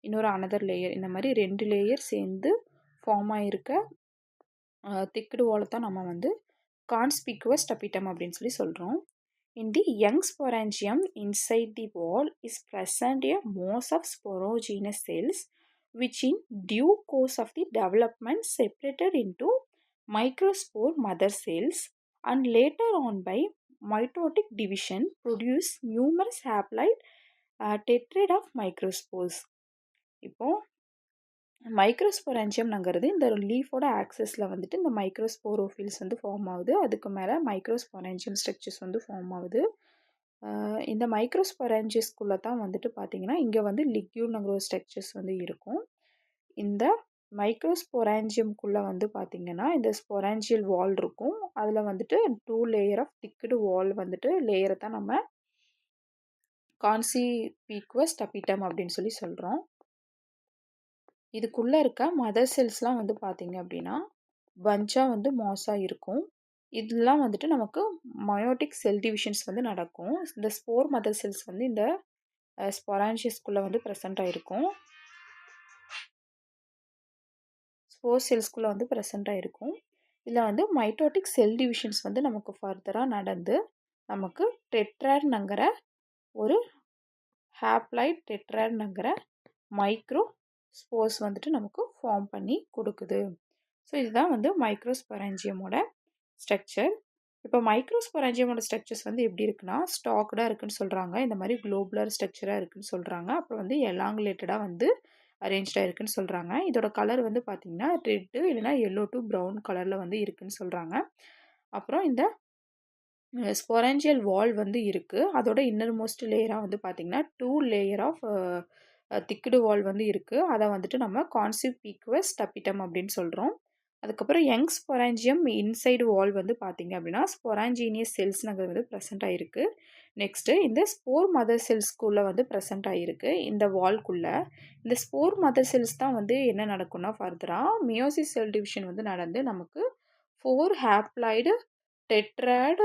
இன்னொரு அனதர் லேயர், இந்த மாதிரி 2 லேயர் சேர்ந்து ஃபார்ம் ஆகிருக்க திக்கடு வாலை தான் நம்ம வந்து கான்ஸ்பிக்குவஸ் டபிட்டம் அப்படின்னு சொல்லி சொல்கிறோம். In the young sporangium, inside the wall is present a mass of sporogenous cells which in due course of the development separated into microspore mother cells and later on by mitotic division produce numerous haploid tetrad of microspores. இப்போ மைக்ரோஸ்பொராஞ்சியம்ங்கிறது இந்த லீஃபோட ஆக்சஸில் வந்துட்டு இந்த மைக்ரோஸ்போரோஃபில்ஸ் வந்து form ஆகுது. அதுக்கு மேலே microsporangium structures வந்து form ஆகுது. இந்த மைக்ரோஸ்பொராஞ்சியஸ்குள்ளே தான் வந்துட்டு பார்த்திங்கன்னா இங்கே வந்து லிக்யூட்ங்கிற ஒரு ஸ்ட்ரக்சர்ஸ் வந்து இருக்கும். இந்த மைக்ரோஸ்பொராஞ்சியம்குள்ளே வந்து பார்த்திங்கன்னா இந்த ஸ்பொராஞ்சியல் வால் இருக்கும். அதில் வந்துட்டு 2 layer ஆஃப் திக்கடு வால் வந்துட்டு லேயரை தான் நம்ம கான்சிஸ்பீக்வஸ் டபிட்டம் அப்படின்னு சொல்லி சொல்கிறோம். இதுக்குள்ளே இருக்க மதர் செல்ஸ்லாம் வந்து பார்த்திங்க அப்படின்னா பஞ்சாக வந்து மாஸாக இருக்கும். இதெல்லாம் வந்துட்டு நமக்கு மயோட்டிக் செல் டிவிஷன்ஸ் வந்து நடக்கும். இந்த ஸ்போர் மதர் செல்ஸ் வந்து இந்த ஸ்பொராஞ்சியஸ்குள்ளே வந்து ப்ரெசென்ட் ஆகிருக்கும். ஸ்போர் செல்ஸ்குள்ளே வந்து ப்ரெசென்ட் ஆகிருக்கும். இதில் வந்து மைட்டோட்டிக் செல் டிவிஷன்ஸ் வந்து நமக்கு ஃபர்தராக நடந்து நமக்கு டெட்ராட்ங்கிற ஒரு ஹாப்ளாய்ட் டெட்ராட்ங்கிற மைக்ரோ ஸ்போர்ஸ் வந்துட்டு நமக்கு ஃபார்ம் பண்ணி கொடுக்குது. ஸோ இதுதான் வந்து மைக்ரோஸ்பொராஞ்சியமோட ஸ்ட்ரக்சர். இப்போ மைக்ரோஸ்பொராஞ்சியமோட ஸ்ட்ரக்சர்ஸ் வந்து எப்படி இருக்குன்னா, ஸ்டாக்டா இருக்குன்னு சொல்றாங்க. இந்த மாரி குளோபுலர் ஸ்ட்ரக்சரா இருக்குன்னு சொல்றாங்க. அப்புறம் வந்து எலாங்குலேட்டடா வந்து அரேஞ்ச்டா இருக்குன்னு சொல்றாங்க. இதோட கலர் வந்து பார்த்தீங்கன்னா, ரெட் இல்லைன்னா எல்லோ டூ ப்ரவுன் கலர்ல வந்து இருக்குன்னு சொல்றாங்க. அப்புறம் இந்த ஸ்பொரான்ஜியல் வால் வந்து இருக்கு. அதோட இன்னர் மோஸ்ட் லேயரா வந்து பார்த்தீங்கன்னா, 2 லேயர் ஆஃப் திக்டு வால் வந்து இருக்கு. அத வந்துட்டு நம்ம கான்சிபிக்வஸ் டபிட்டம் அப்படின்னு சொல்றோம். அதுக்கப்புறம் யங் ஸ்பொரான்ஜியம் இன்சைடு வால் வந்து பார்த்தீங்க அப்படின்னா, ஸ்பொரான்ஜீனியஸ் செல்ஸ்ங்கிறது வந்து பிரசன்ட் ஆயிருக்கு. நெக்ஸ்ட்டு இந்த ஸ்போர் மதர் செல்ஸ்க்குள்ள வந்து பிரசன்ட் ஆயிருக்கு. இந்த வால்க்குள்ள. இந்த ஸ்போர் மதர் செல்ஸ் தான் வந்து என்ன நடக்கும்னா ஃபர்தரா மியோசிஸ் செல் டிவிஷன் வந்து நடந்து நமக்கு 4 ஹேப்ளாய்டு டெட்ராட்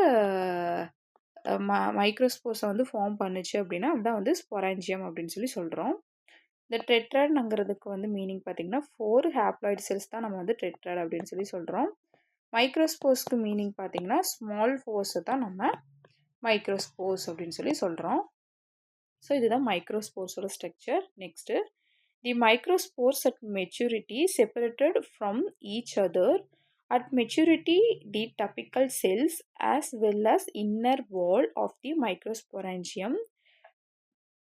மைக்ரோஸ்போர்ஸ வந்து ஃபார்ம் பண்ணுச்சு அப்படின்னா, அதுதான் வந்து ஸ்பொரான்ஜியம் அப்படின்னு சொல்லி சொல்றோம். இந்த டெட்ராட்ங்கிறதுக்கு வந்து மீனிங் பார்த்தீங்கன்னா, 4 ஹேப்ளாய்டு செல்ஸ் தான் நம்ம வந்து டெட்ராட் அப்படின்னு சொல்லி சொல்றோம். மைக்ரோஸ்போர்ஸ்க்கு மீனிங் பார்த்தீங்கன்னா, ஸ்மால் போர்ஸ தான் நம்ம மைக்ரோஸ்போர்ஸ் அப்படின்னு சொல்லி சொல்றோம். ஸோ இதுதான் மைக்ரோஸ்போர்ஸோட structure. Next the microspores at maturity separated from each other. At maturity, the tapical cells as well as inner wall of the microsporangium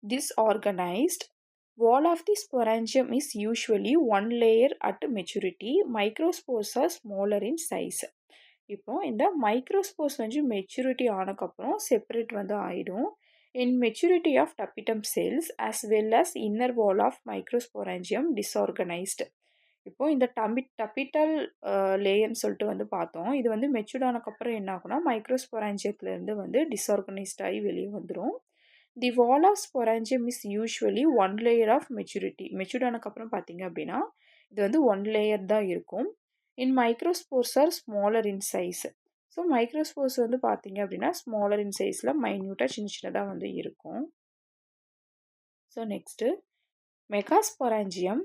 disorganized. Wall of the sporangium is usually one layer at maturity. Microspores are smaller in size. இப்போ இந்த microspores வந்து maturity ஆனதுக்கப்புறம் separate வந்து ஆகிடும். In maturity of tapetum cells as well as inner wall of microsporangium disorganized. இப்போ இந்த டப்பிட்டல் லேயர்னு சொல்லிட்டு வந்து பார்த்தோம். இது வந்து மெச்சூர்ட் ஆனதுக்கப்புறம் என்ன ஆகும்னா மைக்ரோஸ்பொராஞ்சியத்துலேருந்து வந்து டிஸ்ஆர்கனைஸ்ட் ஆகி வெளியே வந்துடும். The wall of sporangium is usually one layer of maturity. Matured ஆனதுக்கப்புறம் பார்த்தீங்க அப்படின்னா இது வந்து ஒன் லேயர் தான் இருக்கும். In microspores are smaller in size. So microspores வந்து பார்த்தீங்க அப்படின்னா ஸ்மாலர் இன் சைஸில் மைன்யூட்டாக சின்ன சின்னதாக வந்து இருக்கும். So next megasporangium.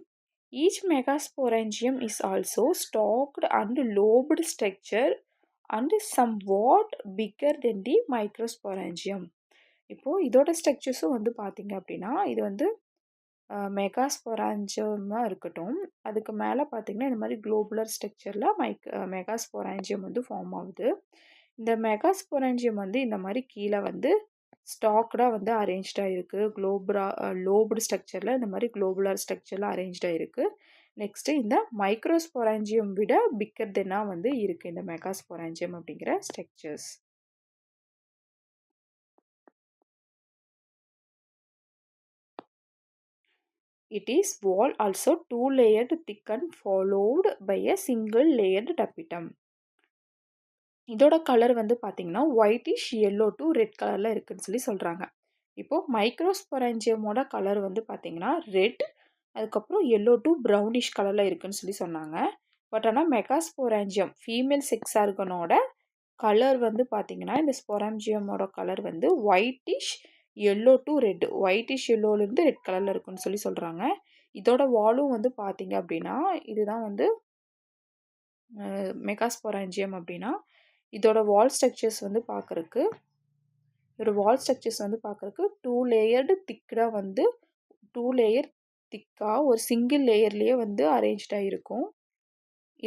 Each megasporangium is also stocked and lobed structure and somewhat bigger than the microsporangium. இப்போது இதோட ஸ்ட்ரக்சர்ஸும் வந்து பார்த்தீங்க அப்படின்னா இது வந்து மெகாஸ்பொராஞ்சியமாக இருக்கட்டும். அதுக்கு மேலே பார்த்தீங்கன்னா இந்த மாதிரி குளோபுலர் ஸ்ட்ரக்சரில் மெகாஸ்பொராஞ்சியம் வந்து ஃபார்ம் ஆகுது. இந்த மெகாஸ்பொராஞ்சியம் வந்து இந்த மாதிரி கீழே வந்து ஸ்டாக்டாக வந்து அரேஞ்ச்டாக இருக்குது. லோப்டு ஸ்ட்ரக்சரில் இந்த மாதிரி குளோபுலர் ஸ்ட்ரக்சரில் அரேஞ்ச்டாக இருக்குது. நெக்ஸ்ட்டு இந்த மைக்ரோஸ்பொராஞ்சியம் விட பிக்கர் தென்னாக வந்து இருக்குது இந்த மெகாஸ்பொராஞ்சியம் அப்படிங்கிற structures. It is wall also two layered thick and followed by a single layered tapetum. இதோட கலர் வந்து பார்த்தீங்கன்னா ஒயிட்டிஷ் எல்லோ டு ரெட் கலரில் இருக்குன்னு சொல்லி சொல்கிறாங்க. இப்போது மைக்ரோஸ்பொராஞ்சியமோட கலர் வந்து பார்த்தீங்கன்னா ரெட், அதுக்கப்புறம் எல்லோ டு ப்ரௌனிஷ் கலரில் இருக்குன்னு சொல்லி சொன்னாங்க. பட் ஆனால் மெகாஸ்பொராஞ்சியம் ஃபீமேல் செக்ஸ் ஆர்கனோட கலர் வந்து பார்த்தீங்கன்னா இந்த ஸ்பொராஞ்சியமோட கலர் வந்து whitish yellow to red, whitish எல்லோலேருந்து ரெட் கலரில் இருக்குன்னு சொல்லி சொல்கிறாங்க. இதோட வாலும் வந்து பார்த்தீங்க அப்படின்னா இதுதான் வந்து மெகாஸ்பொராஞ்சியம் அப்படின்னா இதோட வால் ஸ்ட்ரக்சர்ஸ் வந்து பார்க்குறக்கு டூ லேயர்டு திக்கடாக வந்து 2 லேயர் திக்காக ஒரு சிங்கிள் லேயர்லேயே வந்து அரேஞ்ச்டாக இருக்கும்.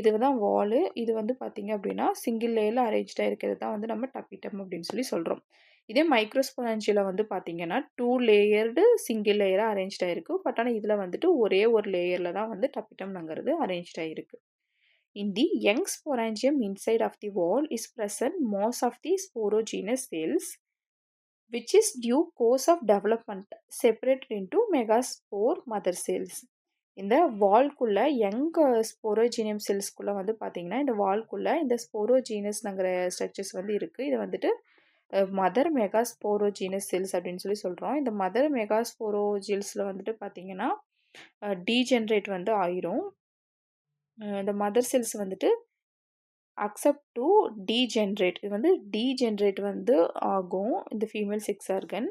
இதுதான் வாலு. இது வந்து பார்த்தீங்க அப்படின்னா சிங்கிள் லேயரில் அரேஞ்ச்டாக இருக்கிறது தான் வந்து நம்ம டப்பிட்டம் அப்படின்னு சொல்லி சொல்கிறோம். இதே மைக்ரோஸ்பொராஞ்சியில் வந்து பார்த்தீங்கன்னா 2 லேயர்டு சிங்கிள் லேயராக அரேஞ்ச்டாக இருக்கும். பட் ஆனால் இதில் வந்துட்டு ஒரே ஒரு லேயரில் தான் வந்து டப்பிட்டம்ங்கிறது அரேஞ்ச்டாக இருக்குது. In the young sporangium inside of the wall is present mass of the sporogenous cells, which is due course of development separated into megaspore mother cells. இந்த வால்குள்ள யங் ஸ்போரோஜீனியம் செல்ஸ்குள்ளே வந்து பார்த்தீங்கன்னா இந்த வால்குள்ளே இந்த ஸ்போரோஜீனஸ்ங்கிற ஸ்ட்ரக்சர்ஸ் வந்து இருக்குது. இது வந்துட்டு மதர் மெகாஸ்போரோஜீனஸ் செல்ஸ் அப்படின்னு சொல்லி சொல்கிறோம். இந்த மதர் மெகாஸ்போரோஜில்ஸில் வந்துட்டு பார்த்தீங்கன்னா டீஜென்ரேட் வந்து ஆயிரும். இந்த மதர் செல்ஸ் வந்துட்டு அக்செப்ட் டு டீஜென்ரேட், இது வந்து டீஜென்ரேட் வந்து ஆகும் இந்த female sex organ.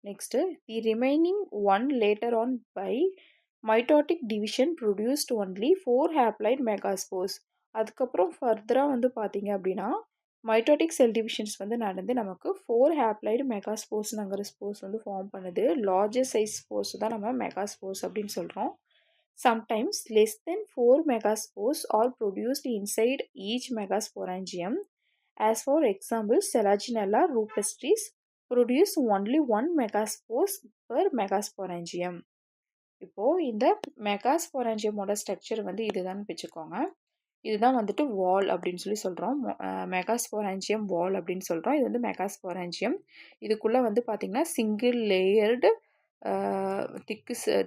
Next the remaining one later on by mitotic division produced only 4 haploid megaspores. அதுக்கப்புறம் ஃபர்தராக வந்து பார்த்தீங்க அப்படின்னா மைட்டோட்டிக் செல் டிவிஷன்ஸ் வந்து நடந்து நமக்கு 4 ஹேப்ளைடு மெகாஸ்போர்ஸ்ங்கிற ஸ்போர்ஸ் வந்து ஃபார்ம் பண்ணுது. லார்ஜர் சைஸ் ஸ்போர்ஸ் தான் நம்ம மெகாஸ்போர்ஸ் அப்படின்னு சொல்கிறோம். Sometimes less than 4 megaspores are produced inside each megasporangium As for example, Selaginella rupestris produce only 1 megaspores per megasporangium. இப்போ இந்த மெகாஸ்போரஞ்சியமோட ஸ்ட்ரக்சர் வந்து இதுதான் வச்சுக்கோங்க. இதுதான் வந்துட்டு வால் அப்படின்னு சொல்லி சொல்கிறோம். மெகாஸ்போரஞ்சியம் வால் அப்படின்னு சொல்கிறோம். இது வந்து மெகாஸ்போரஞ்சியம். இதுக்குள்ளே வந்து பார்த்திங்கன்னா சிங்கிள் லேயர்டு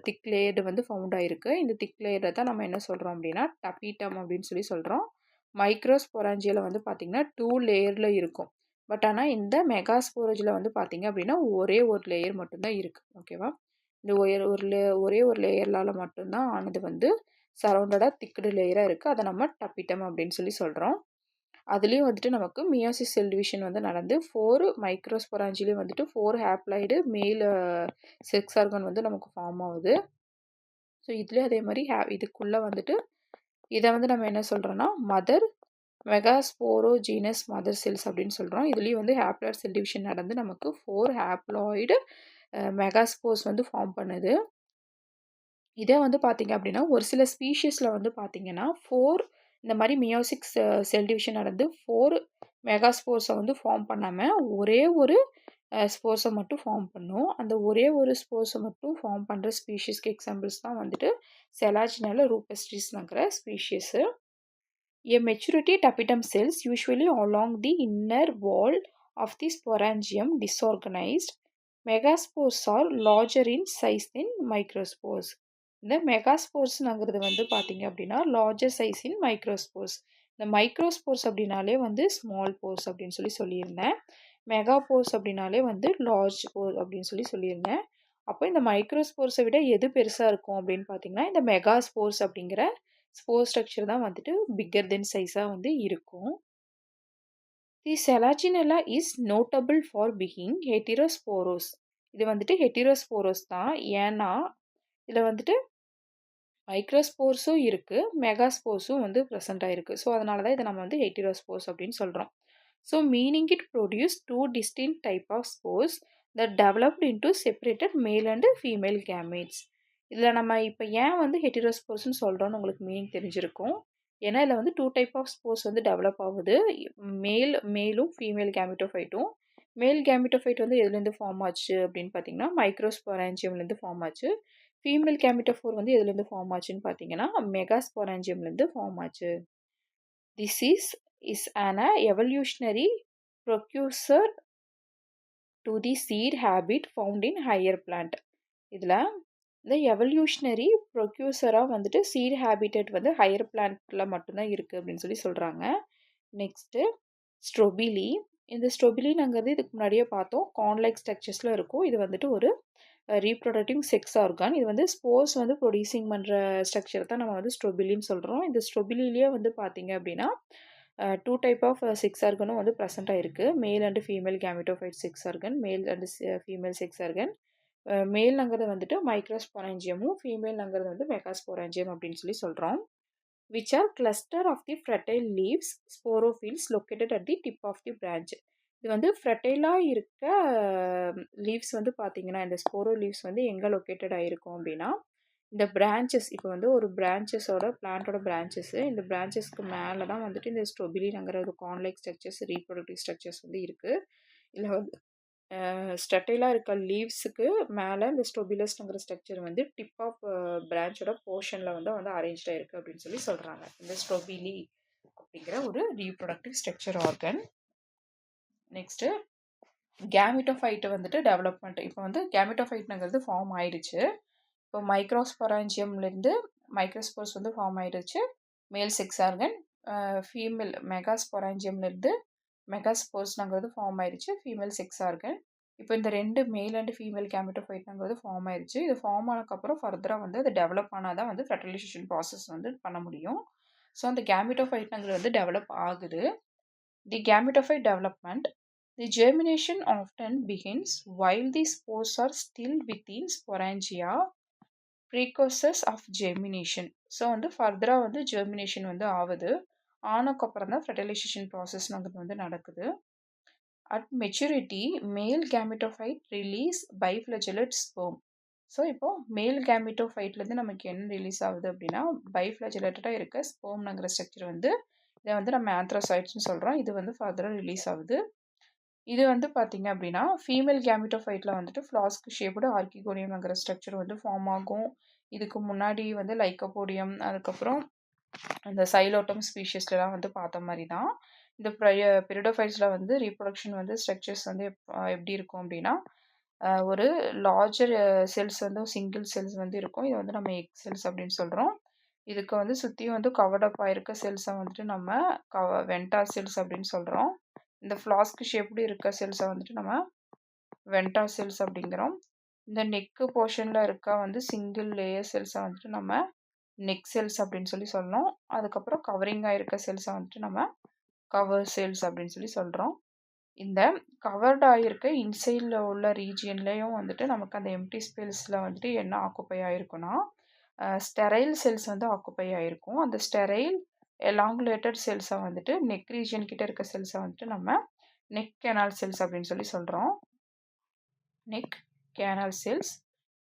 திக் லேயர்டு வந்து ஃபவுண்ட் ஆகிருக்கு. இந்த திக் லேயரை தான் நம்ம என்ன சொல்கிறோம் அப்படின்னா டபீட்டம் அப்படின்னு சொல்லி சொல்கிறோம். மைக்ரோஸ்போரஞ்சியில் வந்து பார்த்திங்கன்னா 2 லேயரில் இருக்கும். பட் ஆனால் இந்த மெகாஸ்போரஞ்சியில் வந்து பார்த்திங்க அப்படின்னா ஒரே ஒரு லேயர் மட்டும்தான் இருக்குது. ஓகேவா? இந்த ஒரே ஒரு லேயர்லால் மட்டும்தான் ஆனது வந்து சரௌண்டடாக திக்டு லேயராக இருக்குது. அதை நம்ம டப்பிட்டம் அப்படின்னு சொல்லி சொல்கிறோம். அதுலேயும் வந்துட்டு நமக்கு மியோசிஸ் செல் டிவிஷன் வந்து நடந்து 4 மைக்ரோஸ்பொராஞ்சிலையும் வந்துட்டு 4 ஹேப்ளாய்டு மேல் செக்ஸ் ஆர்கன் வந்து நமக்கு ஃபார்ம் ஆகுது. ஸோ இதுலேயும் அதே மாதிரி இதுக்குள்ளே வந்துட்டு இதை வந்து நம்ம என்ன சொல்கிறோன்னா மதர் மெகாஸ்போரோஜீனஸ் மதர் செல்ஸ் அப்படின்னு சொல்கிறோம். இதுலேயும் வந்து ஹேப்ளாய்டு செல் டிவிஷன் நடந்து நமக்கு 4 ஹேப்ளாய்டு மெகாஸ்போர்ஸ் வந்து ஃபார்ம் பண்ணுது. இதே வந்து பார்த்திங்க அப்படின்னா ஒரு சில ஸ்பீஷீஸில் வந்து பார்த்திங்கன்னா 4 இந்த மாதிரி மியோசிக் செல் டிவிஷன் நடந்து 4 மெகாஸ்போர்ஸை வந்து ஃபார்ம் பண்ணாமல் ஒரே ஒரு ஸ்போர்ஸை மட்டும் ஃபார்ம் பண்ணும். அந்த ஒரே ஒரு ஸ்போர்ஸை மட்டும் ஃபார்ம் பண்ணுற ஸ்பீஷீஸ்க்கு எக்ஸாம்பிள்ஸ் தான் வந்துட்டு செலாஜினெல்லா ரூபஸ்ட்ரிஸ்ங்கிற species. A maturity tapetum cells usually along the inner wall of the sporangium disorganized. Megaspores are larger in size than microspores. இந்த மெகாஸ்போர்ஸ்ங்கிறது வந்து பார்த்தீங்க அப்படின்னா லார்ஜர் சைஸ் இன் மைக்ரோஸ்போர்ஸ். இந்த மைக்ரோஸ்போர்ஸ் அப்படின்னாலே வந்து ஸ்மால் போர்ஸ் அப்படின்னு சொல்லியிருந்தேன். மெகாபோர்ஸ் அப்படின்னாலே வந்து லார்ஜ் போர் அப்படின்னு சொல்லியிருந்தேன். அப்போ இந்த மைக்ரோஸ்போர்ஸை விட எது பெருசாக இருக்கும் அப்படின்னு பார்த்தீங்கன்னா இந்த மெகாஸ்போர்ஸ் அப்படிங்கிற ஸ்போர் ஸ்ட்ரக்சர் தான் வந்துட்டு பிக்கர் தென் சைஸாக வந்து இருக்கும். தி செலாஜினெல்லா இஸ் நோட்டபிள் ஃபார் பீயிங் ஹெட்டிரோஸ்போரோஸ். இது வந்துட்டு ஹெட்டிரோஸ்போரோஸ் தான். ஏன்னா இதில் வந்துட்டு மைக்ரோஸ்போர்ஸும் இருக்குது, மெகாஸ்போர்ஸும் வந்து ப்ரெசென்ட் ஆகிருக்கு. ஸோ அதனால தான் இதை நம்ம வந்து ஹெட்டிரோஸ்போர்ஸ் அப்படின்னு சொல்கிறோம். So meaning it produce 2 distinct type of spores that developed into separated male and female gametes. இதில் நம்ம இப்போ ஏன் வந்து ஹெட்டிரோஸ்போர்ஸ்னு சொல்கிறோன்னு உங்களுக்கு மீனிங் தெரிஞ்சிருக்கும். ஏன்னா இதில் வந்து 2 type of spores வந்து டெவலப் ஆகுது. மேலும் ஃபீமேல் கேமிட்டோஃபைட்டும். மேல் கேமிட்டோஃபைட் வந்து எதுலேருந்து ஃபார்ம் ஆச்சு அப்படின்னு பார்த்தீங்கன்னா மைக்ரோஸ்பொராஞ்சியம்லேருந்து ஃபார்ம் ஆச்சு. ஃபீமேல் கேமிட்டோஃபோர் வந்து எதுலேருந்து ஃபார்ம் ஆச்சுன்னு பார்த்தீங்கன்னா மெகாஸ்பொராஞ்சியம்லேருந்து ஃபார்ம் ஆச்சு. This is an evolutionary precursor to the seed habit found in higher plant. இதில் இந்த எவல்யூஷனரி ப்ரொக்யூசராக வந்துட்டு சீட் ஹேபிட்டட் வந்து ஹையர் பிளான்ட்டில் மட்டும்தான் இருக்குது அப்படின்னு சொல்கிறாங்க. நெக்ஸ்ட்டு ஸ்ட்ரோபிலி. இந்த ஸ்ட்ரோபிலிங்கிறது இதுக்கு முன்னாடியே பார்த்தோம், கார்ன்-லைக் ஸ்ட்ரக்சர்ஸில் இருக்கும். இது வந்துட்டு ஒரு ரீப்ரொடக்டிவ் செக்ஸ் ஆர்கான். இது வந்து ஸ்போர்ஸ் வந்து ப்ரொடியூசிங் பண்ணுற ஸ்ட்ரக்சர் தான் நம்ம வந்து ஸ்ட்ரோபிலின்னு சொல்கிறோம். இந்த ஸ்ட்ரோபிலிலேயே வந்து பார்த்தீங்க அப்படின்னா 2 டைப் ஆஃப் செக்ஸ் ஆர்கனும் வந்து ப்ரெசென்ட் ஆகிருக்கு. Male and female gametophyte sex organ, male and female sex organ. மேல்ங்கிறது வந்துட்டு மைக்ரோஸ்பொராஞ்சியமும் ஃபீமேல்ங்கிறது வந்து மெகாஸ்பொராஞ்சியம் அப்படின்னு சொல்கிறோம். which are cluster of the fertile leaves sporophyls located at the tip of the branch. இது வந்து ஃப்ரெட்டைலாக இருக்க லீவ்ஸ் வந்து பார்த்தீங்கன்னா இந்த ஸ்போரோ லீவ்ஸ் வந்து எங்கே லொக்கேட்டட் ஆகிருக்கும் அப்படின்னா இந்த பிரான்ச்சஸ். இப்போ வந்து ஒரு பிரான்ச்சஸோட பிளான்ட்டோட பிரான்ச்சஸ்ஸு, இந்த பிரான்ச்சஸ்க்கு மேலே தான் வந்துட்டு இந்த ஸ்ட்ரோபிலிங்கிற ஒரு கார்ன்-லைக் ஸ்ட்ரக்சர்ஸ், ரீப்ரொடக்டிவ் ஸ்ட்ரக்சர்ஸ் வந்து இருக்குது. இதில் வந்து ஸ்டெட்டைலாக இருக்க லீவ்ஸுக்கு மேலே இந்த ஸ்ட்ரோபிலஸ்ங்கிற ஸ்ட்ரக்சர் வந்து டிப் ஆஃப் பிரான்ச்சோட போர்ஷனில் வந்து அரேஞ்ச்டாக இருக்குது அப்படின்னு சொல்கிறாங்க. இந்த ஸ்ட்ரோபிலி அப்படிங்கிற ஒரு ரீப்ரொடக்டிவ் ஸ்ட்ரக்சர் ஆர்கன். நெக்ஸ்ட்டு கேமிட்டோஃபைட்டை வந்துட்டு டெவலப்மெண்ட். இப்போ வந்து கேமிட்டோஃபைட்ங்கிறது ஃபார்ம் ஆயிடுச்சு. இப்போ மைக்ரோஸ்பொராஞ்சியம்லேருந்து மைக்ரோஸ்போர்ஸ் வந்து ஃபார்ம் ஆயிடுச்சு. Male sex organ. ஃபீமேல் மெகாஸ்பொராஞ்சியம்லேருந்து மெகாஸ்போர்ஸ்ங்கிறது ஃபார்ம் ஆயிடுச்சு, ஃபீமேல் செக்ஸ் ஆர்கன். இப்போ இந்த 2 மேல் அண்ட் ஃபீமேல் கேமிட்டோஃபைட்ங்கிறது ஃபார்ம் ஆயிடுச்சு. இது ஃபார்ம் ஆனதுக்கப்புறம் ஃபர்தராக வந்து அது டெவலப் ஆனால் தான் வந்து ஃபெர்டிலைசேஷன் ப்ராசஸ் வந்து பண்ண முடியும். ஸோ அந்த கேமிட்டோஃபைட்ங்கிறது வந்து டெவலப் ஆகுது. The gametophyte development. The germination often begins while the spores are still within sporangia precocious of germination. So வந்து ஃபர்தராக வந்து ஜெர்மினேஷன் வந்து ஆகுது. ஆனதுக்கப்புறம் தான் ஃபெர்டிலைசேஷன் ப்ராசஸ்ங்கிறது வந்து நடக்குது. At maturity male gametophyte release biflagellate sperm. So இப்போது மேல் கேமிட்டோஃபைட்லேருந்து நமக்கு என்ன ரிலீஸ் ஆகுது அப்படின்னா பைஃப்ளஜெலட்டாக இருக்க ஸ்பெர்ம்ங்கிற ஸ்ட்ரக்சர் வந்து இதை வந்து நம்ம ஆந்த்ரோசைட்ஸ்னு சொல்கிறோம். இது வந்து ஃபர்தராக ரிலீஸ் ஆகுது. இது வந்து பார்த்தீங்க அப்படின்னா ஃபீமேல் கேமிட்டோஃபைட்டில் வந்துட்டு ஃப்ளாஸ்க் ஷேப்டு ஆர்கிகோனியம்ங்கிற ஸ்ட்ரக்சர் வந்து ஃபார்ம் ஆகும். இதுக்கு முன்னாடி வந்து லைக்கோபோடியம், அதுக்கப்புறம் இந்த சைலோட்டம் ஸ்பீஷிஸ்லாம் வந்து பார்த்த மாதிரி தான். இந்த பெரிடோஃபைட்ஸில் வந்து ரீப்ரொடக்ஷன் வந்து ஸ்ட்ரக்சர்ஸ் வந்து எப்படி இருக்கும் அப்படின்னா ஒரு லார்ஜர் செல்ஸ் வந்து சிங்கிள் செல்ஸ் வந்து இருக்கும். இது வந்து நம்ம எக் செல்ஸ் அப்படின்னு சொல்கிறோம். இதுக்கு வந்து சுற்றியும் வந்து கவர்டப் ஆகிருக்க செல்ஸை வந்துட்டு நம்ம வென்டா செல்ஸ் அப்படின்னு சொல்கிறோம். இந்த ஃப்ளாஸ்க் ஷேப்டு இருக்க செல்ஸை வந்துட்டு நம்ம வென்டா செல்ஸ் அப்படிங்கிறோம். இந்த நெக்கு போர்ஷனில் இருக்க வந்து சிங்கிள் லேயர் செல்ஸை வந்துட்டு நம்ம நெக் செல்ஸ் அப்படின்னு சொல்லி சொல்லணும். அதுக்கப்புறம் கவரிங் ஆகிருக்க செல்ஸை வந்துட்டு நம்ம கவர் செல்ஸ் அப்படின்னு சொல்லி சொல்கிறோம். இந்த கவர்ட் ஆகிருக்க இன்சைடில் உள்ள ரீஜியன்லேயும் வந்துட்டு நமக்கு அந்த எம்டி ஸ்பேஸில் வந்துட்டு என்ன ஆக்குப்பை ஆகிருக்குன்னா ஸ்டெரைல் செல்ஸ் வந்து ஆக்குப்பை ஆகிருக்கும். அந்த ஸ்டெரைல் எலாங்குலேட்டட் செல்ஸை வந்துட்டு நெக் ரீஜியன் கிட்ட இருக்க செல்ஸை வந்துட்டு நம்ம நெக் கேனால் செல்ஸ் அப்படின்னு சொல்லி சொல்கிறோம். Neck canal cells.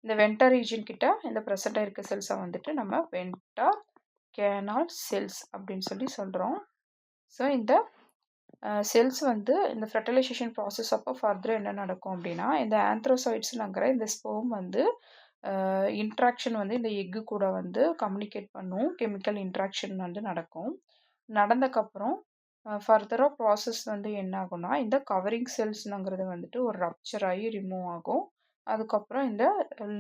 இந்த வென்டர் ரீஜியன் கிட்ட இந்த ப்ரெசண்டாக இருக்க செல்ஸை வந்துட்டு நம்ம வென்டர் கேனால் செல்ஸ் அப்படின்னு சொல்லி சொல்கிறோம். ஸோ இந்த செல்ஸ் வந்து இந்த ஃபெர்டிலைசேஷன் ப்ராசஸ் அப்போ ஃபர்தராக என்ன நடக்கும் அப்படின்னா இந்த ஆந்த்ரோசைட்ஸ்ங்கிற இந்த ஸ்பெர்ம் வந்து இன்ட்ராக்ஷன் வந்து இந்த எக்கு கூட வந்து கம்யூனிகேட் பண்ணும். கெமிக்கல் இன்ட்ராக்ஷன் வந்து நடக்கும். நடந்தக்கப்புறம் ஃபர்தராக ப்ராசஸ் வந்து என்ன ஆகும்னா இந்த கவரிங் செல்ஸ்னுங்கிறது வந்துட்டு ஒரு ரப்சர் ஆகி ரிமூவ் ஆகும். அதுக்கப்புறம் இந்த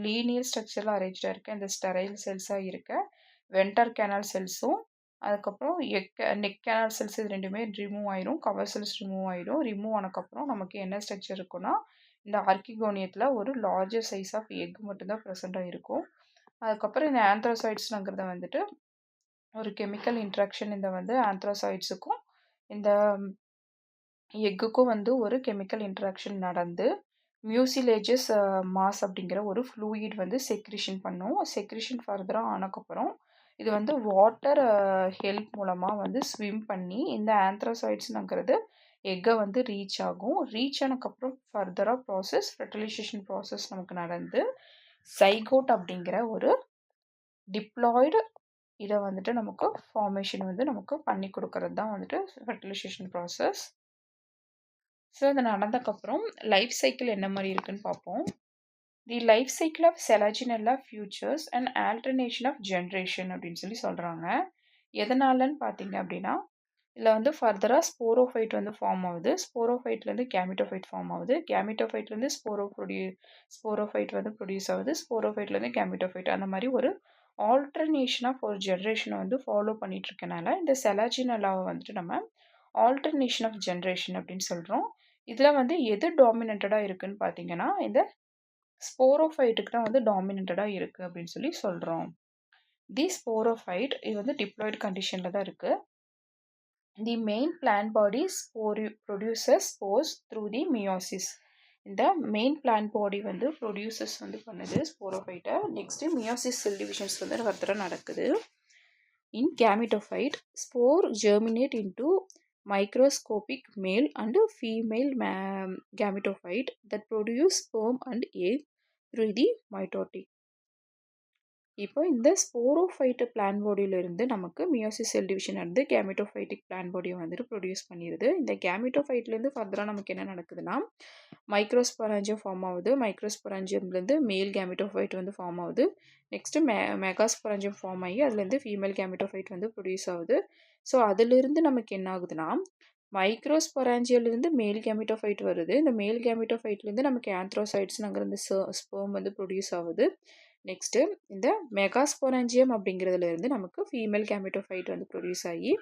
லீனியர் ஸ்ட்ரக்சரில் அரேஞ்சாக இருக்க இந்த ஸ்டெரைல் செல்ஸாக இருக்க வென்டர் கேனால் செல்ஸும் அதுக்கப்புறம் நெக் கேனால் செல்ஸ் இது ரெண்டுமே ரிமூவ் ஆயிரும். கவர் செல்ஸ் ரிமூவ் ஆயிடும். ரிமூவ் ஆனக்கப்புறம் நமக்கு என்ன ஸ்ட்ரக்சர் இருக்குன்னா இந்த ஆர்கிகோனியத்தில் ஒரு லார்ஜர் சைஸ் ஆஃப் எக் மட்டும்தான் ப்ரெசென்ட்டாக இருக்கும். அதுக்கப்புறம் இந்த ஆந்த்ரோசைட்ஸ்ங்கிறத வந்துட்டு ஒரு கெமிக்கல் இன்ட்ராக்ஷன் இந்த வந்து ஆந்த்ரோசைட்ஸுக்கும் இந்த எக்குக்கும் வந்து ஒரு கெமிக்கல் இன்ட்ராக்ஷன் நடந்து மியூசிலேஜஸ் மாஸ் அப்படிங்கிற ஒரு ஃப்ளூயிட் வந்து செக்ரிஷன் பண்ணும். செக்ரிஷன் ஃபர்தராக ஆனக்கப்புறம் இது வந்து வாட்டர் ஹெல்ப் மூலமாக வந்து ஸ்விம் பண்ணி இந்த ஆந்த்ரோசைட்ஸ்னுங்கிறது எக்கை வந்து ரீச் ஆகும். ரீச் ஆனதுக்கப்புறம் ஃபர்தராக ப்ராசஸ் ஃபெர்டிலைசேஷன் ப்ராசஸ் நமக்கு நடந்து சைகோட் அப்படிங்கிற ஒரு டிப்ளாய்டு இதை வந்துட்டு நமக்கு ஃபார்மேஷன் வந்து நமக்கு பண்ணி கொடுக்கறது தான் வந்துட்டு ஃபெர்டிலைசேஷன் ப்ராசஸ். ஸோ இது நடந்ததுக்கப்புறம் லைஃப் சைக்கிள் என்ன மாதிரி இருக்குன்னு பார்ப்போம். The life cycle of Selaginella features and alternation of generation அப்படின்னு சொல்லி சொல்கிறாங்க. எதனாலன்னு பார்த்தீங்க அப்படின்னா இதில் வந்து ஃபர்தராக ஸ்போரோஃபைட் வந்து ஃபார்ம் ஆகுது. ஸ்போரோஃபைட்லேருந்து கேமிட்டோஃபைட் ஃபார்ம் ஆகுது. கேமிட்டோஃபைட்லேருந்து ஸ்போரோஃபைட் வந்து ப்ரொடியூஸ் ஆகுது. ஸ்போரோஃபைட்லேருந்து கேமிட்டோஃபைட் அந்த மாதிரி ஒரு ஆல்டர்னேஷன் ஆஃப் ஒரு ஜென்ரேஷனை வந்து ஃபாலோ பண்ணிட்டு இருக்கனால இந்த செலஜினெல்லாவை வந்துட்டு நம்ம ஆல்டர்னேஷன் ஆஃப் ஜென்ரேஷன் அப்படின்னு சொல்கிறோம். இதில் வந்து எது டாமினன்டாக இருக்குன்னு பார்த்தீங்கன்னா இந்த ஸ்போரோஃபைட்டுக்கு தான் வந்து டாமினன்டாக இருக்குது அப்படின்னு சொல்லி சொல்கிறோம். தி ஸ்போரோஃபைட் இது வந்து டிப்ளாய்டு கண்டிஷனில் தான் இருக்குது. The main plant body produces spores through the meiosis. இந்த மெயின் பிளான்ட் பாடி வந்து ப்ரொடியூசஸ் வந்து பண்ணுது ஸ்போரோஃபைட்டை. நெக்ஸ்ட்டு மியோசிஸ் செல் டிவிஷன்ஸ் வந்து ஃபர்தராக நடக்குது. In gametophyte spore germinate into microscopic male and female gametophyte that produce sperm and egg through the mitotic. இப்போ இந்த ஸ்போரோஃபைட் பிளான் பாடியிலிருந்து நமக்கு மியோசிஸ் செல் டிவிஷன் வந்து கேமிட்டோஃபைட்டிக் பிளான் பாடியை வந்துட்டு ப்ரொடியூஸ் பண்ணிடுது. இந்த கேமிட்டோஃபைட்லேருந்து ஃபர்தராக நமக்கு என்ன நடக்குதுன்னா மைக்ரோஸ்பொராஞ்சியம் ஃபார்ம் ஆகுது. மைக்ரோஸ்பொராஞ்சியம்லேருந்து மேல் கேமிட்டோஃபைட் வந்து ஃபார்ம் ஆகுது. நெக்ஸ்ட்டு மெகாஸ்பொராஞ்சியம் ஃபார்ம் ஆகி அதுலேருந்து ஃபீமேல் கேமிட்டோஃபைட் வந்து ப்ரொடியூஸ் ஆகுது. ஸோ அதிலிருந்து நமக்கு என்ன ஆகுதுன்னா மைக்ரோஸ்பொராஞ்சியிலிருந்து மேல் கேமிட்டோஃபைட் வருது. இந்த மேல் கேமிட்டோஃபைட்லேருந்து நமக்கு ஆந்த்ரோசைட்ஸ்ங்கிற இந்த ஸ்பெர்ம் வந்து ப்ரொடியூஸ் ஆகுது. நெக்ஸ்ட்டு இந்த மெகாஸ்பொராஞ்சியம் அப்படிங்கிறதுலேருந்து நமக்கு ஃபீமேல் கேமிட்டோஃபைட் வந்து ப்ரொடியூஸ் ஆகி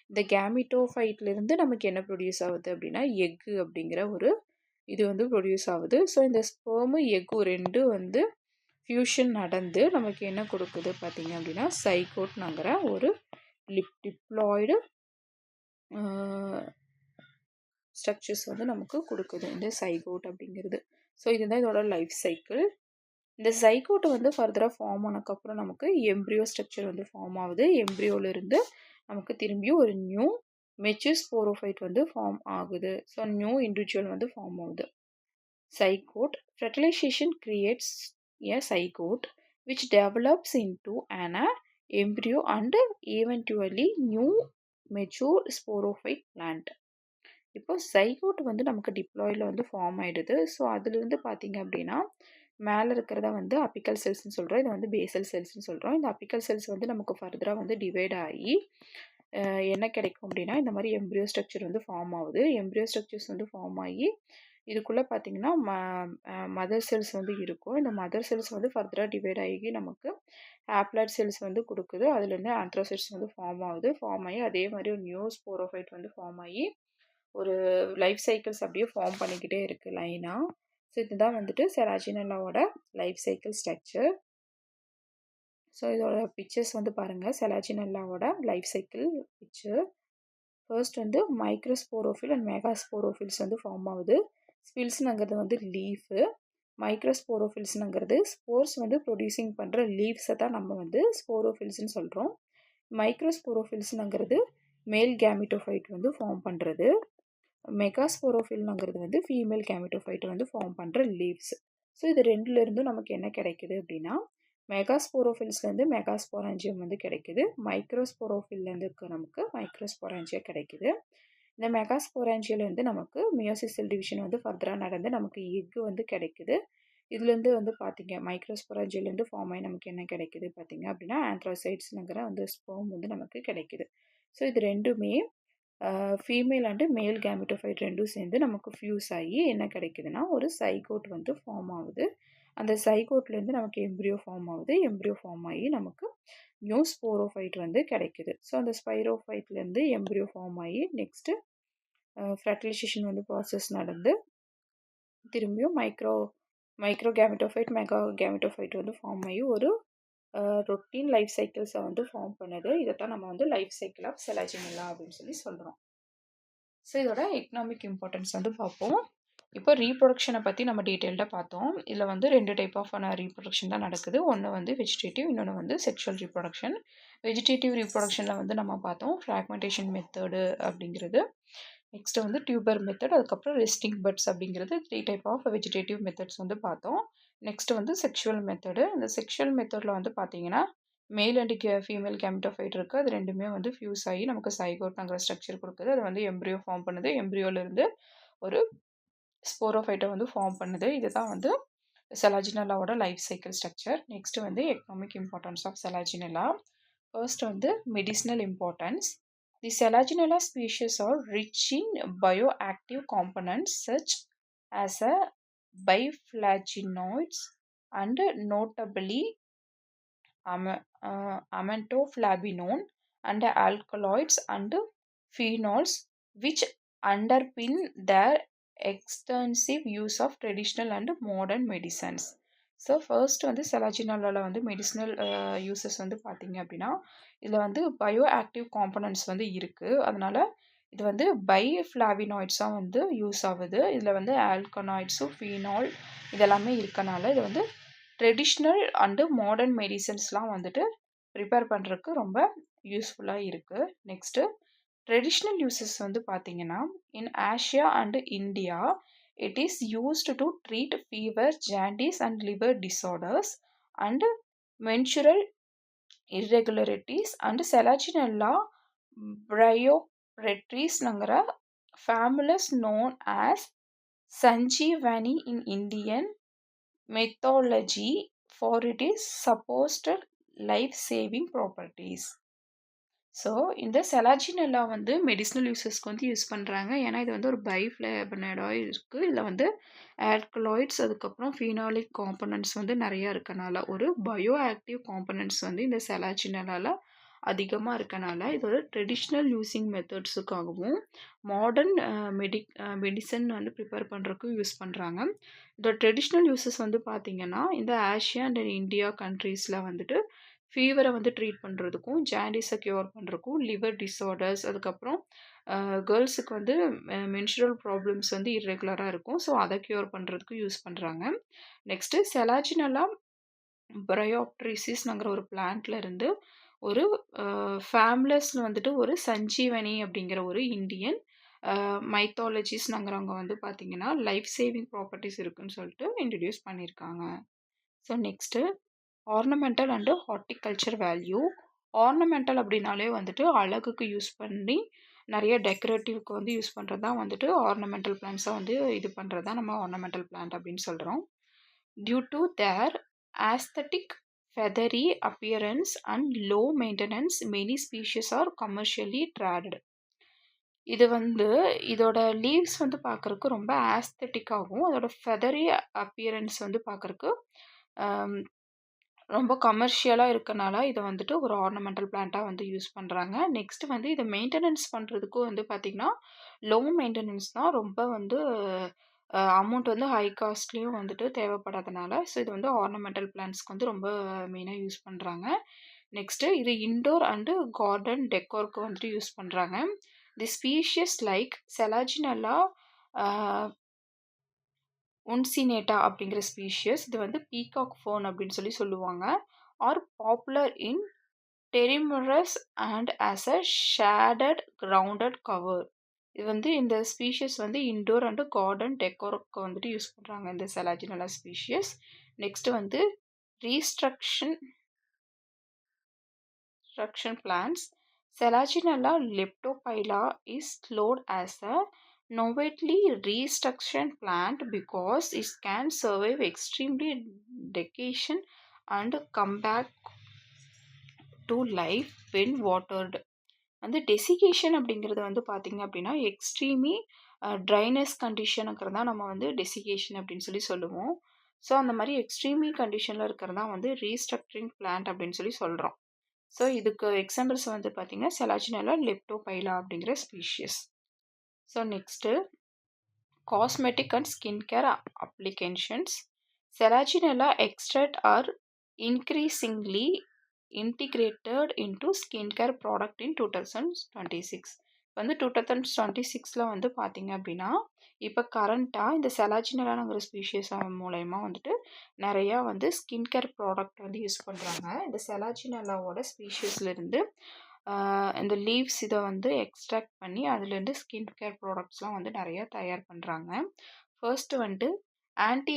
இந்த கேமிட்டோஃபைட்லேருந்து நமக்கு என்ன ப்ரொடியூஸ் ஆகுது அப்படின்னா எக்கு அப்படிங்கிற ஒரு இது வந்து ப்ரொடியூஸ் ஆகுது. ஸோ இந்த ஸ்பெர்மு எக்கு ரெண்டு வந்து ஃபியூஷன் நடந்து நமக்கு என்ன கொடுக்குது பார்த்தீங்க அப்படின்னா சைகோட்ங்கிற ஒரு டிப்ளாய்டு ஸ்ட்ரக்சர்ஸ் வந்து நமக்கு கொடுக்குது இந்த சைகோட் அப்படிங்கிறது. ஸோ இதுதான் இதோட லைஃப் சைக்கிள். இந்த சைகோட் வந்து ஃபர்தராக ஃபார்ம் ஆனதுக்கப்புறம் நமக்கு எம்ப்ரியோ ஸ்ட்ரக்சர் வந்து ஃபார்ம் ஆகுது. எம்ப்ரியோவிலிருந்து நமக்கு திரும்பி ஒரு நியூ மெச்சூர் ஸ்போரோஃபைட் வந்து ஃபார்ம் ஆகுது. ஸோ நியூ இண்டிவிஜுவல் வந்து ஃபார்ம் ஆகுது. Zygote fertilization creates a zygote which develops into an embryo and eventually new mature sporophyte plant. இப்போ சைகோட் வந்து நமக்கு டிப்ளாய்டில் வந்து ஃபார்ம் ஆகிடுது. ஸோ அதுலேருந்து பார்த்தீங்க அப்படின்னா மேலே இருக்கிறத வந்து அப்பிக்கல் செல்ஸ்னு சொல்கிறோம். இதை வந்து பேசல் செல்ஸ்னு சொல்கிறோம். இந்த அப்பிக்கல் செல்ஸ் வந்து நமக்கு ஃபர்தராக வந்து டிவைட் ஆகி என்ன கிடைக்கும் அப்படின்னா இந்த மாதிரி எம்ப்ரியோ ஸ்ட்ரக்சர் வந்து ஃபார்ம் ஆகுது. எம்ப்ரியோ ஸ்ட்ரக்சர்ஸ் வந்து ஃபார்ம் ஆகி இதுக்குள்ளே பார்த்தீங்கன்னா மதர் செல்ஸ் வந்து இருக்கும். இந்த மதர் செல்ஸ் வந்து ஃபர்தராக டிவைட் ஆகி நமக்கு ஹேப்ளாய்ட் செல்ஸ் வந்து கொடுக்குது. அதுலேருந்து ஆந்த்ரோசைட்ஸ் வந்து ஃபார்ம் ஆகுது. ஃபார்ம் ஆகி அதே மாதிரி ஒரு நியூ ஸ்போரோஃபைட் வந்து ஃபார்ம் ஆகி ஒரு லைஃப் சைக்கிள்ஸ் அப்படியே ஃபார்ம் பண்ணிக்கிட்டே இருக்குது லைனாக. ஸோ இதுதான் வந்துட்டு செலாஜினல்லாவோட லைஃப் சைக்கிள் ஸ்ட்ரக்சர். ஸோ இதோட பிக்சர்ஸ் வந்து பாருங்கள், செலாஜினல்லாவோட லைஃப் சைக்கிள் பிக்சர். ஃபர்ஸ்ட் வந்து மைக்ரோஸ்போரோஃபில் அண்ட் மெகாஸ்போரோஃபில்ஸ் வந்து ஃபார்ம் ஆகுது. ஸ்பில்ஸ்னுங்கிறது வந்து லீஃபு. மைக்ரோஸ்போரோஃபில்ஸ்னுங்கிறது ஸ்போர்ஸ் வந்து ப்ரொடியூசிங் பண்ணுற லீவ்ஸை தான் நம்ம வந்து ஸ்போரோஃபில்ஸ்னு சொல்கிறோம். மைக்ரோஸ்போரோஃபில்ஸ்னுங்கிறது மேல் கேமிட்டோஃபைட் வந்து ஃபார்ம் பண்ணுறது. மெகாஸ்போரோஃபில்னுங்கிறது வந்து ஃபீமேல் கேமிட்டோஃபைட் வந்து ஃபார்ம் பண்ணுற லீவ்ஸ். ஸோ இது ரெண்டுலேருந்தும் நமக்கு என்ன கிடைக்குது அப்படின்னா மெகாஸ்போரோஃபில்ஸ்லேருந்து மெகாஸ்போராஞ்சியம் வந்து கிடைக்குது. மைக்ரோஸ்போரோஃபில்லேருந்து நமக்கு மைக்ரோஸ்போராஞ்சியா கிடைக்குது. இந்த மெகாஸ்போராஞ்சியிலேருந்து நமக்கு மியோசிஸ் செல் டிவிஷன் வந்து ஃபர்தராக நடந்து நமக்கு எக்கு வந்து கிடைக்குது. இதுலேருந்து வந்து பார்த்தீங்க மைக்ரோஸ்போராஞ்சியிலேருந்து ஃபார்ம் ஆகி நமக்கு என்ன கிடைக்குது பார்த்தீங்க அப்படின்னா ஆந்த்ரோசைட்ஸ்ங்கிற வந்து ஸ்பெர்ம் வந்து நமக்கு கிடைக்குது. ஸோ இது ரெண்டுமே ஃபீமேல் அண்டு மேல் கேமிட்டோஃபைட் ரெண்டும் சேர்ந்து நமக்கு ஃபியூஸ் ஆகி என்ன கிடைக்குதுன்னா ஒரு சைகோட் வந்து ஃபார்ம் ஆகுது. அந்த சைகோட்லேருந்து நமக்கு எம்ப்ரியோ ஃபார்ம் ஆகுது. எம்ப்ரியோ ஃபார்ம் ஆகி நமக்கு நியூ ஸ்போரோஃபைட் வந்து கிடைக்குது. ஸோ அந்த ஸ்பைரோஃபைட்லேருந்து எம்ப்ரியோ ஃபார்ம் ஆகி நெக்ஸ்ட்டு ஃபெர்டிலைசேஷன் வந்து ப்ராசஸ் நடந்து திரும்பியும் மைக்ரோ கேமிட்டோஃபைட் மெகா கேமிட்டோஃபைட் வந்து ஃபார்ம் ஆகி ஒரு ரொட்டீன் லைஃப் சைக்கிள்ஸை வந்து ஃபார்ம் பண்ணுது. இதை தான் நம்ம வந்து லைஃப் சைக்கிள் ஆஃப் செலாஜினல்லா அப்படின்னு சொல்லி சொல்கிறோம். ஸோ இதோட எக்கனாமிக் இம்பார்ட்டன்ஸ் வந்து பார்ப்போம். இப்போ ரீப்ரொடக்ஷனை பற்றி நம்ம டீட்டெயில்டாக பார்த்தோம். இதில் வந்து 2 டைப் ஆஃப் ரீப்ரொடக்ஷன் தான் நடக்குது. ஒன்று வந்து வெஜிடேட்டிவ், இன்னொன்று வந்து செக்ஷுவல் ரீப்ரொடக்ஷன். வெஜிடேட்டிவ் ரீப்ரொடக்ஷனில் வந்து நம்ம பார்த்தோம் ஃப்ராக்மெண்டேஷன் மெத்தடு அப்படிங்கிறது. நெக்ஸ்ட்டு வந்து டியூபர் மெத்தட், அதுக்கப்புறம் ரெஸ்டிங் பட்ஸ் அப்படிங்கிறது 3 டைப் ஆஃப் வெஜிடேட்டிவ் மெத்தட்ஸ் வந்து பார்த்தோம். நெக்ஸ்ட்டு வந்து செக்ஷுவல் மெத்தடு. இந்த செக்ஷுவல் மெத்தடில் வந்து பார்த்தீங்கன்னா மேல் அண்ட் ஃபீமேல் கேமிட்டோஃபைட் இருக்குது. அது ரெண்டுமே வந்து ஃபியூஸ் ஆகி நமக்கு சைகோட்ங்கிற ஸ்ட்ரக்சர் கொடுக்குது. அது வந்து எம்ப்ரியோ ஃபார்ம் பண்ணுது. எம்ப்ரியோலேருந்து ஒரு ஸ்போரோஃபைட்டை வந்து ஃபார்ம் பண்ணுது. இதுதான் வந்து செலாஜினல்லாவோட லைஃப் சைக்கிள் ஸ்ட்ரக்சர். நெக்ஸ்ட்டு வந்து எக்கனாமிக் இம்பார்ட்டன்ஸ் ஆஃப் செலாஜினல்லா. ஃபர்ஸ்ட் வந்து medicinal importance. The Selaginella species are rich in bioactive components such as biflavonoids and notably amantoflavinone and alkaloids and phenols, which underpin their extensive use of traditional and modern medicines. So first வந்து செலாஜினல்லாவில் வந்து medicinal uses வந்து பார்த்தீங்க அப்படின்னா இதில் வந்து bio active components வந்து இருக்குது. அதனால் இது வந்து பைஃப்ளாவினாய்ட்ஸாக வந்து யூஸ் ஆகுது. இதில் வந்து ஆல்கனாய்ட்ஸும் ஃபீனால் இதெல்லாமே இருக்கனால இது வந்து ட்ரெடிஷ்னல் அண்டு மாடர்ன் மெடிசன்ஸ்லாம் வந்துட்டு ப்ரிப்பேர் பண்ணுறதுக்கு ரொம்ப யூஸ்ஃபுல்லாக இருக்குது. நெக்ஸ்ட்டு ட்ரெடிஷ்னல் யூசஸ் வந்து பார்த்தீங்கன்னா in Asia and India it is used to treat fever, jaundice and liver disorders and menstrual irregularities and Selaginella bryopretres family known as Sanjeevani in Indian mythology for its supposed life-saving properties. So இந்த செலாஜினல்லா வந்து medicinal யூசஸ்க்கு வந்து use பண்ணுறாங்க. ஏன்னா இது வந்து ஒரு பைஃப்ளேவனாய்டாக இருக்குது. இதில் வந்து ஆல்கலாய்ட்ஸ் அதுக்கப்புறம் ஃபீனாலிக் காம்பனன்ட்ஸ் வந்து நிறையா இருக்கனால ஒரு பயோ ஆக்டிவ் காம்பனன்ட்ஸ் வந்து இந்த செலாஜினல்லால அதிகமாக இருக்கனால இது ஒரு ட்ரெடிஷ்னல் யூஸிங் மெத்தட்ஸுக்காகவும் மாடர்ன் மெடிசன் வந்து ப்ரிப்பேர் பண்ணுறதுக்கும் யூஸ் பண்ணுறாங்க. இதோட ட்ரெடிஷ்னல் யூசஸ் வந்து பார்த்திங்கன்னா இந்த ஆசியா அண்ட் இந்தியா கண்ட்ரீஸில் வந்துட்டு ஃபீவரை வந்து ட்ரீட் பண்ணுறதுக்கும் ஜாண்டிஸை க்யூர் பண்ணுறதுக்கும் லிவர் டிஸார்டர்ஸ் அதுக்கப்புறம் கேர்ள்ஸுக்கு வந்து மென்ஸ்ட்ரல் ப்ராப்ளம்ஸ் வந்து இர்ரெகுலராக இருக்கும். ஸோ அதை க்யூர் பண்ணுறதுக்கும் யூஸ் பண்ணுறாங்க. நெக்ஸ்ட்டு செலாஜினல்லா பிரயோப்ட்ரிசிஸ்ங்கிற ஒரு பிளான்ட்ல இருந்து ஒரு ஃபேம்லஸில் வந்துட்டு ஒரு சஞ்சீவனி அப்படிங்கிற ஒரு இந்தியன் மைத்தாலஜிஸ்ட்ங்கிறவங்க வந்து பார்த்திங்கன்னா லைஃப் சேவிங் ப்ராப்பர்ட்டிஸ் இருக்குன்னு சொல்லிட்டு இன்ட்ரடியூஸ் பண்ணியிருக்காங்க. So next ornamental and horticulture value. Ornamental அப்படின்னாலே வந்துட்டு அழகுக்கு யூஸ் பண்ணி நிறைய டெக்கரேட்டிவ்க்கு வந்து யூஸ் பண்ணுறது தான் வந்துட்டு ஆர்னமெண்டல் பிளான்ட்ஸை வந்து இது பண்ணுறது தான் நம்ம ஆர்னமெண்டல் பிளான்ட் அப்படின்னு சொல்கிறோம். Due to their aesthetic feathery appearance and low maintenance, many species are commercially traded. இது வந்து இதோட லீவ்ஸ் வந்து பார்க்கறக்கு ரொம்ப ஆஸ்தட்டிக்காகவும் அதோட ஃபெதரி அப்பியரன்ஸ் வந்து பார்க்கறக்கு ரொம்ப கமர்ஷியலாக இருக்கனால இதை வந்துட்டு ஒரு ஆர்னமெண்டல் பிளான்ட்டாக வந்து யூஸ் பண்ணுறாங்க. நெக்ஸ்ட் வந்து இதை மெயின்டெனன்ஸ் பண்ணுறதுக்கும் வந்து பார்த்திங்கன்னா லோ மெயின்டெனன்ஸ் தான், ரொம்ப வந்து அமௌண்ட் வந்து ஹை காஸ்ட்லேயும் வந்துட்டு தேவைப்படாதனால ஸோ இது வந்து ஆர்னமெண்டல் பிளான்ட்ஸ்க்கு வந்து ரொம்ப மெயினாக யூஸ் பண்ணுறாங்க. நெக்ஸ்ட்டு இது இன்டோர் அண்டு கார்டன் டெக்கோருக்கு வந்துட்டு யூஸ் பண்ணுறாங்க. தி ஸ்பீஷியஸ் லைக் செலாஜினல்லா உன்சினேட்டா அப்படிங்கிற ஸ்பீஷியஸ், இது வந்து பீகாக் ஃபோன் அப்படின்னு சொல்லுவாங்க. Are popular in terrariums and as a shaded grounded cover. இது வந்து இந்த ஸ்பீஷியஸ் வந்து இன்டோர் அண்டு கார்டன் டெக்கோருக்கு வந்துட்டு யூஸ் பண்ணுறாங்க இந்த செலாஜினல்லா ஸ்பீஷியஸ். நெக்ஸ்ட் வந்து ரீஸ்ட்ரக்ஷன் plants. Selaginella leptophylla is slowed as a novately restructured plant because it can survive extremely degradation and come back to life when watered. அந்த desiccation அப்படிங்கிறது வந்து பார்த்திங்க அப்படின்னா எக்ஸ்ட்ரீமி ட்ரைனஸ் கண்டிஷனுங்கிறது தான் நம்ம வந்து டெசிகேஷன் அப்படின்னு சொல்லுவோம். ஸோ அந்த மாதிரி எக்ஸ்ட்ரீமி கண்டிஷனில் இருக்கிறது தான் வந்து ரீஸ்ட்ரக்சரிங் பிளான்ட் அப்படின்னு சொல்கிறோம். ஸோ இதுக்கு எக்ஸாம்பிள்ஸ் வந்து பார்த்திங்கன்னா செலாஜினல்லா லெப்டோபைலா அப்படிங்கிற species. So next cosmetic and skin care applications. Selaginella extract are increasingly integrated into skincare product in 2026. வந்து 2026 வந்து பார்த்தீங்க அப்படின்னா இப்போ கரண்ட்டாக இந்த செலாஜினலாங்கிற ஸ்பீஷியஸ் மூலயமா வந்துட்டு நிறையா வந்து ஸ்கின் கேர் ப்ராடக்ட் வந்து யூஸ் பண்ணுறாங்க. இந்த செலாஜினலாவோட ஸ்பீஷியஸ்லேருந்து இந்த லீவ்ஸ் இதை வந்து எக்ஸ்ட்ராக்ட் பண்ணி அதுலேருந்து ஸ்கின் கேர் ப்ராடக்ட்ஸ்லாம் வந்து நிறையா தயார் பண்ணுறாங்க. ஃபர்ஸ்ட் வந்துட்டு ஆன்டி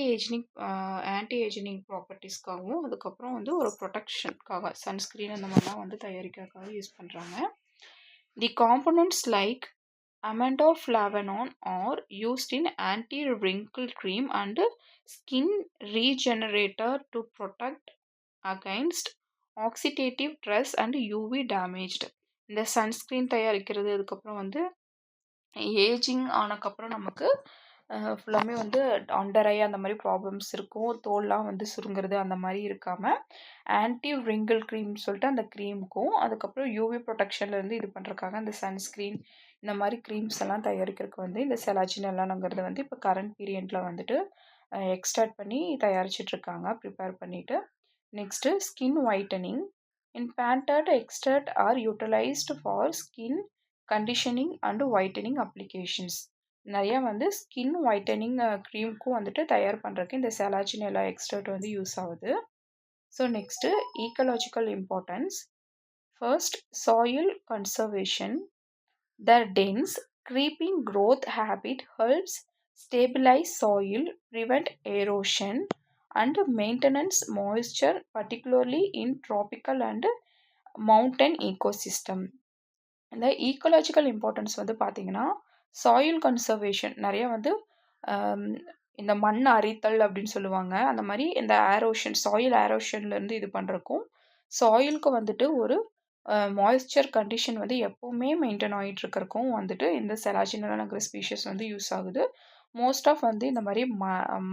ஏஜினிங் ப்ராப்பர்ட்டிஸ்க்காகவும் அதுக்கப்புறம் வந்து ஒரு ப்ரொடெக்ஷனுக்காக சன்ஸ்க்ரீன் அந்த மாதிரிலாம் வந்து தயாரிக்கிறதுக்காக யூஸ் பண்ணுறாங்க. The components like amendoflavone are used in anti-wrinkle cream and skin regenerator to protect against oxidative stress and UV damaged. இந்த சன்ஸ்க்ரீன் தயாரிக்கிறது அதுக்கப்புறம் வந்து ஏஜிங் ஆனக்கப்புறம் நமக்கு ஃபுல்லாமே வந்து அண்டர் ஐ அந்த மாதிரி ப்ராப்ளம்ஸ் இருக்கும், தோல்லாம் வந்து சுருங்குறது அந்த மாதிரி இருக்காமல் ஆன்டி ரிங்கிள் க்ரீம் சொல்லிட்டு அந்த க்ரீமுக்கும் அதுக்கப்புறம் யூவி ப்ரொடெக்ஷன்லேருந்து இது பண்ணுறதுக்காக அந்த சன்ஸ்க்ரீன் இந்த மாதிரி க்ரீம்ஸ் எல்லாம் தயாரிக்கிறதுக்கு வந்து இந்த செலாஜினல்லாங்கிறது வந்து இப்போ கரண்ட் பீரியடில் வந்துட்டு எக்ஸ்ட்ராக்ட் பண்ணி தயாரிச்சிட்ருக்காங்க ப்ரிப்பேர் பண்ணிவிட்டு. Next skin whitening. implanted extract are utilized for skin conditioning and whitening applications. நிறையா வந்து ஸ்கின் ஒயிட்டனிங் க்ரீமுக்கும் வந்துட்டு தயார் பண்ணுறதுக்கு இந்த செலாஜினல்லா எக்ஸ்ட்ராக்ட் வந்து யூஸ் ஆகுது. So next ecological importance. First soil conservation. The dense creeping growth habit helps stabilize soil, prevent erosion and maintenance moisture, particularly in tropical and mountain ecosystem. இந்த ecological importance வந்து பார்த்திங்கன்னா soil conservation நிறைய வந்து இந்த மண் அரித்தல் அப்படின்னு சொல்லுவாங்க. அந்த மாதிரி இந்த ஏரோஷன் சாயில் ஏரோஷன்லேருந்து இது பண்ணுறக்கும் சாயிலுக்கு வந்துட்டு ஒரு மாய்ஸ்சர் கண்டிஷன் வந்து எப்போவுமே மெயின்டைன் ஆகிட்டுருக்கிறக்கும் வந்துட்டு இந்த செலாஜினல்லாங்கிற ஸ்பீஷியஸ் வந்து யூஸ் ஆகுது. மோஸ்ட் ஆஃப் வந்து இந்த மாதிரி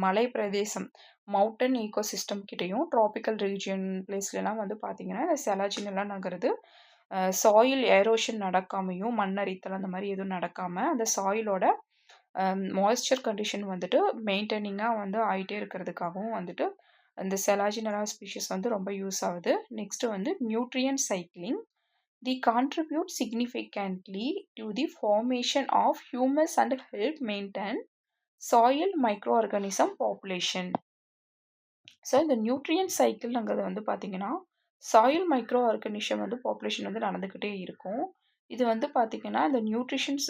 மலை பிரதேசம் மவுண்டன் ஈகோசிஸ்டம் கிட்டேயும் ட்ராபிக்கல் ரீஜியன் பிளேஸ்லாம் வந்து பார்த்திங்கன்னா இந்த செலாஜினல்லாங்கிறது சாயில் ஏரோஷன் நடக்காமையும் மண் அரித்தல் அந்த மாதிரி எதுவும் நடக்காமல் அந்த சாயிலோட மாய்ஸ்சர் கண்டிஷன் வந்துட்டு மெயின்டைனிங்காக வந்து ஆகிட்டே இருக்கிறதுக்காகவும் வந்துட்டு இந்த செலாஜினல்லா ஸ்பீஷிஸ் வந்து ரொம்ப யூஸ் ஆகுது. நெக்ஸ்ட்டு வந்து nutrient cycling. The contribute significantly to the formation of humus and help maintain soil micro organism population. So இந்த நியூட்ரியன் சைக்கிள்ங்கிறது வந்து பார்த்திங்கன்னா சாயில் மைக்ரோ ஆர்கானிசம் வந்து பாப்புலேஷன் வந்து நடந்துக்கிட்டே இருக்கும். இது வந்து பார்த்திங்கன்னா இந்த நியூட்ரிஷன்ஸ்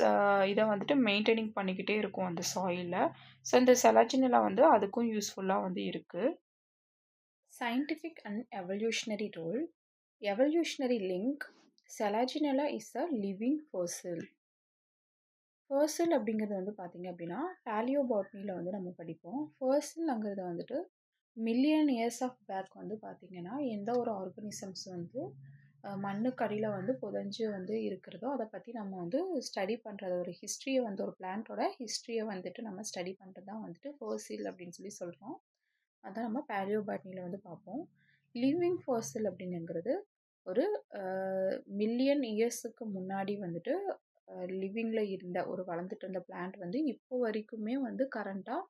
இதை வந்துட்டு மெயின்டைனிங் பண்ணிக்கிட்டே இருக்கும் அந்த சாயிலில். ஸோ இந்த செலாஜினல்லா வந்து அதுக்கும் யூஸ்ஃபுல்லாக வந்து இருக்குது. Scientific and evolutionary role. Evolutionary link Selaginella is a living fossil. Fossil அப்படிங்கிறது வந்து பார்த்தீங்க அப்படின்னா பேலியோபாட்னியில் வந்து நம்ம படிப்போம். ஃபோசில்ங்கிறது வந்துட்டு மில்லியன் இயர்ஸ் ஆஃப் பேக் வந்து பார்த்திங்கன்னா எந்த ஒரு ஆர்கனிசம்ஸ் வந்து மண்ணுக்கடியில் வந்து புதைஞ்சு வந்து இருக்கிறதோ அதை பற்றி நம்ம வந்து ஸ்டடி பண்ணுறது, ஒரு ஹிஸ்ட்ரியை வந்து ஒரு பிளான்ட்டோட ஹிஸ்ட்ரியை வந்துட்டு நம்ம ஸ்டடி பண்ணுறது தான் வந்துட்டு ஃபோசில் அப்படின்னு சொல்லி சொல்கிறோம். அதான் நம்ம பேலியோபாட்னியில் வந்து பார்ப்போம். லிவிங் ஃபோசில் அப்படிங்கிறது ஒரு மில்லியன் இயர்ஸுக்கு முன்னாடி வந்துட்டு லிவிங்கில் இருந்த ஒரு வளர்ந்துட்டு இருந்த பிளான்ட் வந்து இப்போ வரைக்குமே வந்து கரண்ட்டாக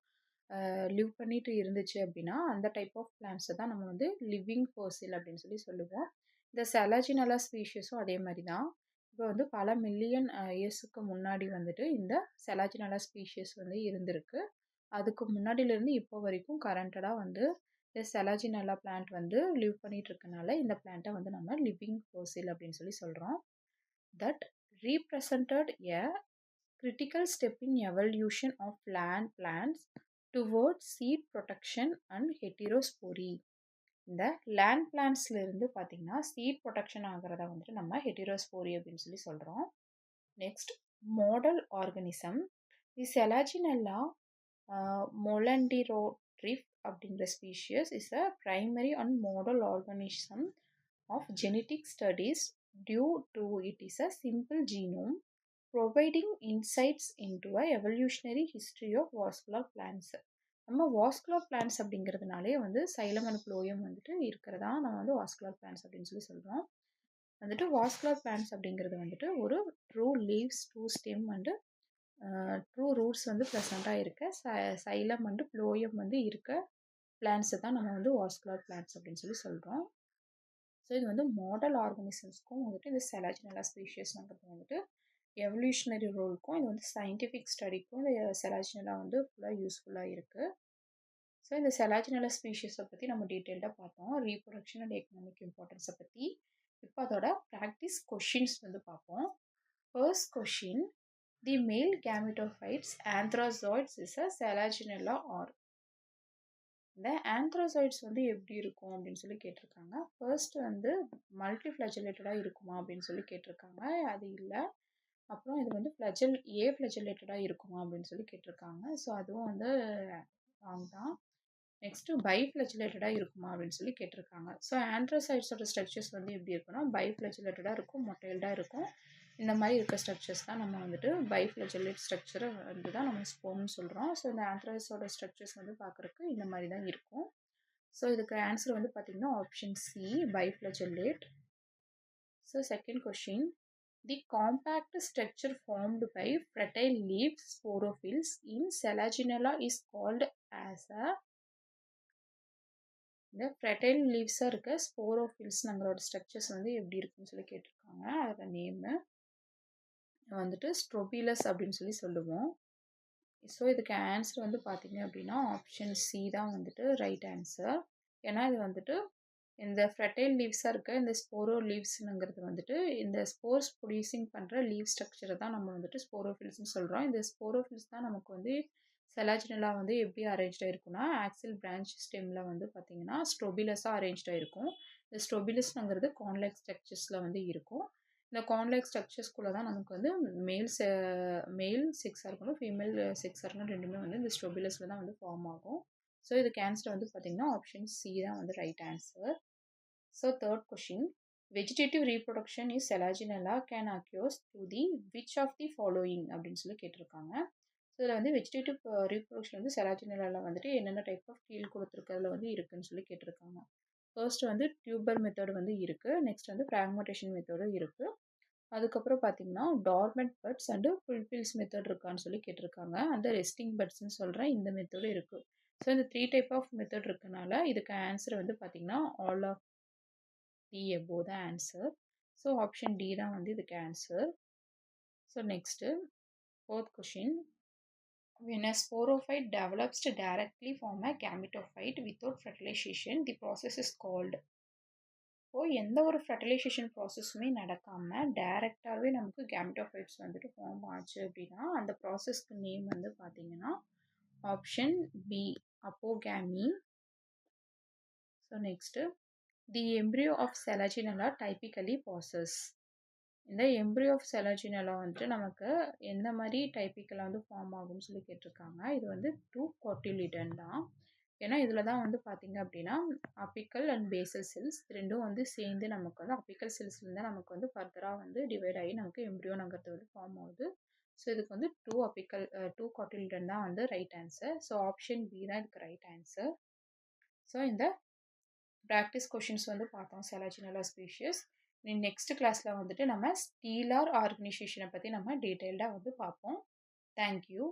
லிவ் பண்ணிட்டு இருந்துச்சு அப்படின்னா அந்த டைப் ஆஃப் பிளான்ட்ஸை தான் நம்ம வந்து லிவிங் ஃபோசில் அப்படின்னு சொல்லி சொல்லுவோம். இந்த செலாஜினலா ஸ்பீஷிஸும் அதே மாதிரி தான். இப்போ வந்து பல மில்லியன் இயர்ஸுக்கு முன்னாடி வந்துட்டு இந்த செலாஜினலா ஸ்பீஷிஸ் வந்து இருந்திருக்கு. அதுக்கு முன்னாடியிலேருந்து இப்போ வரைக்கும் கரண்டடாக வந்து இந்த செலாஜினலா பிளான்ட் வந்து லிவ் பண்ணிட்டு இருக்கனால இந்த பிளான்ட்டை வந்து நம்ம லிவிங் ஃபோசில் அப்படின்னு சொல்லி சொல்கிறோம். That represented a critical step in evolution of land plants towards seed protection and heterospory. இந்த லேண்ட் பிளான்ட்ஸ்ல இருந்து பார்த்தீங்கன்னா சீட் ப்ரொடெக்ஷன் ஆகிறத வந்துட்டு நம்ம ஹெட்டிரோஸ்போரி அப்படின்னு சொல்லி சொல்கிறோம். Next model organism. The Selaginella moellendorffii அப்படிங்கிற species is a primary and model organism of genetic studies due to it is a simple genome providing insights into a evolutionary history of vascular plants. நம்ம vascular plans அப்படிங்கிறதுனாலே வந்து xylem and phloem வந்துட்டு இருக்கிறதா நம்ம வந்து vascular plans அப்படின்னு சொல்லி சொல்கிறோம். வந்துட்டு வாஸ்குலர் பிளான்ஸ் அப்படிங்கிறது வந்துட்டு ஒரு true leaves, true stem and true roots வந்து ப்ரெசண்ட்டாக இருக்க சைலம் அண்டு ப்ளோயம் வந்து இருக்க பிளான்ஸை தான் நம்ம வந்து வாஸ்குலர் பிளான்ஸ் அப்படின்னு சொல்லி சொல்கிறோம். ஸோ இது வந்து மாடல் ஆர்கனிசம்ஸ்க்கும் வந்துட்டு இந்த செலாஜினலா ஸ்பீஷியஸ்ங்கிறது வந்துட்டு எவல்யூஷனரி ரோலுக்கும் இது வந்து சயின்டிஃபிக் ஸ்டடிக்கும் இந்த செலாஜினலா வந்து ஃபுல்லாக யூஸ்ஃபுல்லாக இருக்குது. ஸோ இந்த செலாஜினலா ஸ்பீஷிஸை பற்றி நம்ம டீட்டெயில்டாக பார்த்தோம், ரீப்ரொடக்ஷன் அண்ட் எக்கனாமிக் இம்பார்ட்டன்ஸை பற்றி. இப்போ அதோட ப்ராக்டிஸ் கொஷின்ஸ் வந்து பார்ப்போம். ஃபர்ஸ்ட் கொஷின், தி மேல் கேமிட்டோஃபைட்ஸ் ஆந்த்ராசாய்ட்ஸ் இஸ் அ செலாஜினலா ஆர். இந்த ஆந்த்ராசாய்ட்ஸ் வந்து எப்படி இருக்கும் அப்படின்னு சொல்லி கேட்டிருக்காங்க. ஃபர்ஸ்ட் வந்து மல்டி ஃப்ளஜலேட்டடாக இருக்குமா அப்படின்னு சொல்லி கேட்டிருக்காங்க. அது இல்லை. அப்புறம் இது வந்து ஃப்ளஜலேட்டடாக இருக்குமா அப்படின்னு சொல்லி கேட்டிருக்காங்க. ஸோ அதுவும் வந்து ராங் தான். நெக்ஸ்ட்டு பைஃப்ளஜலேட்டடாக இருக்குமா அப்படின்னு சொல்லி கேட்டிருக்காங்க. ஸோ ஆந்த்ராசாய்ட்ஸோட ஸ்ட்ரக்சர்ஸ் வந்து எப்படி இருக்குன்னா பைஃப்ளஜலேட்டடாக இருக்கும், மொட்டைல்டாக இருக்கும். இந்த மாதிரி இருக்க ஸ்ட்ரக்சர்ஸ் தான் நம்ம வந்துட்டு பைஃப்ளஜலேட் ஸ்ட்ரக்சரை வந்து தான் நம்ம ஸ்போம்னு சொல்கிறோம். ஸோ இந்த ஆந்த்ராஸோட ஸ்ட்ரக்சர்ஸ் வந்து பார்க்குறக்கு இந்த மாதிரி தான் இருக்கும். ஸோ இதுக்கு ஆன்சர் வந்து பார்த்திங்கன்னா option C, biflagellate. So second question, the compact structure formed by fertile leaves sporophylls in Selaginella is called as a. இந்த fertile லீவ்ஸாக இருக்க ஸ்போரோஃபில்ஸ்ங்கிறோட ஸ்ட்ரக்சர்ஸ் வந்து எப்படி இருக்குன்னு சொல்லி கேட்டிருக்காங்க. அதோட நேமு வந்துட்டு ஸ்ட்ரோபிலஸ் அப்படின்னு சொல்லி சொல்லுவோம். ஸோ இதுக்கு ஆன்சர் வந்து பார்த்தீங்க அப்படின்னா ஆப்ஷன் சி தான் வந்துட்டு ரைட் ஆன்சர். ஏன்னா இது வந்துட்டு இந்த ஃபெர்டைல் லீவ்ஸாக இருக்க இந்த ஸ்போரோ லீவ்ஸுங்கிறது வந்துட்டு இந்த ஸ்போர்ஸ் ப்ரொடியூசிங் பண்ணுற லீவ் ஸ்ட்ரக்சரை தான் நம்ம வந்துட்டு ஸ்போரோஃபில்ஸ்னு சொல்கிறோம். இந்த ஸ்போரோஃபில்ஸ் தான் நமக்கு வந்து செலாஜினலா வந்து எப்படி அரேஞ்ச்டாக இருக்குன்னா ஆக்சில் பிரான்ச் ஸ்டெம்மில் வந்து பார்த்திங்கன்னா ஸ்ட்ரோபிலஸாக அரேஞ்ச்டாக இருக்கும். இந்த ஸ்ட்ரோபிலஸ்ங்கிறது கான்லெக்ஸ் ஸ்ட்ரக்சர்ஸில் வந்து இருக்கும். இந்த கான்லெக்ஸ் ஸ்ட்ரக்சர்ஸ்குள்ளே தான் நமக்கு வந்து மேல் செக்ஸாக இருக்கணும், ஃபீமேல் செக்ஸாக இருக்கணும், ரெண்டுமே வந்து இந்த ஸ்ட்ரோபிலஸில் தான் வந்து ஃபார்ம் ஆகும். ஸோ இதுக்கு ஆன்சர் வந்து பார்த்திங்கன்னா ஆப்ஷன் சி தான் வந்து right answer. So third question, vegetative reproduction is Selaginella can occurs to the which of the following அப்படின்னு சொல்லி கேட்டிருக்காங்க. ஸோ இதில் வந்து வெஜிடேட்டிவ் ரீப்ரொடக்ஷன் வந்து செலாஜினலாவில் வந்துட்டு என்னென்ன டைப் ஆஃப் கீழ் கொடுத்துருக்கிறதுல வந்து இருக்குதுன்னு சொல்லி கேட்டிருக்காங்க. ஃபர்ஸ்ட் வந்து டியூபர் மெத்தட் வந்து இருக்குது. நெக்ஸ்ட் வந்து ஃப்ராக்மெண்டேஷன் மெத்தடும் இருக்குது. அதுக்கப்புறம் பார்த்தீங்கன்னா dormant buds and bulbils method இருக்கான்னு சொல்லி கேட்டிருக்காங்க. அந்த ரெஸ்டிங் பட்ஸ்ன்னு சொல்கிற இந்த மெத்தடும் இருக்குது. ஸோ இந்த 3 டைப் ஆஃப் மெத்தட் இருக்கனால இதுக்கு ஆன்சர் வந்து பார்த்திங்கன்னா all of the above the answer. ஸோ ஆப்ஷன் டி தான் வந்து இதுக்கு answer. So next fourth question, when a sporophyte develops to directly form a gametophyte without fertilization, the process is called. எந்த ஒரு ஃபர்டிலைசேஷன் ப்ராசஸுமே நடக்காமல் டைரெக்டாகவே நமக்கு கேமெட்டோஃபைட்ஸ் வந்துட்டு ஃபார்ம் ஆச்சு அப்படின்னா அந்த ப்ராசஸ்க்கு நேம் வந்து பார்த்தீங்கன்னா option B, apogamy. So next the embryo of Selaginella typically passes. இந்த எம்ப்ரியோ ஆஃப் செலஜினலா வந்துட்டு நமக்கு எந்த மாதிரி டைப்பிக்கலாக வந்து ஃபார்ம் ஆகும்னு சொல்லி கேட்டிருக்காங்க. இது வந்து 2 கோட்டிலிடன் தான். ஏன்னா இதில் தான் வந்து பார்த்தீங்க அப்படின்னா அப்பிக்கல் அண்ட் பேசல் செல்ஸ் ரெண்டும் வந்து சேர்ந்து நமக்கு வந்து அப்பிக்கல் செல்ஸ்லேருந்து நமக்கு வந்து ஃபர்தராக வந்து டிவைட் ஆகி நமக்கு எம்ப்ரியோனுங்கிறது வந்து ஃபார்ம் ஆகுது. ஸோ இதுக்கு வந்து 2 கோட்டிலிடன் தான் வந்து right answer. So option B தான் இதுக்கு ரைட் ஆன்சர். ஸோ இந்த ப்ராக்டிஸ் கொஷின்ஸ் வந்து பார்த்தோம் செலஜினலா ஸ்பீஷியஸ். நெக்ஸ்ட் கிளாஸில் வந்துட்டு நம்ம ஸ்டீலார் ஆர்கனைசேஷனை பற்றி நம்ம டீட்டெயில்டாக வந்து பார்ப்போம். தேங்க்யூ.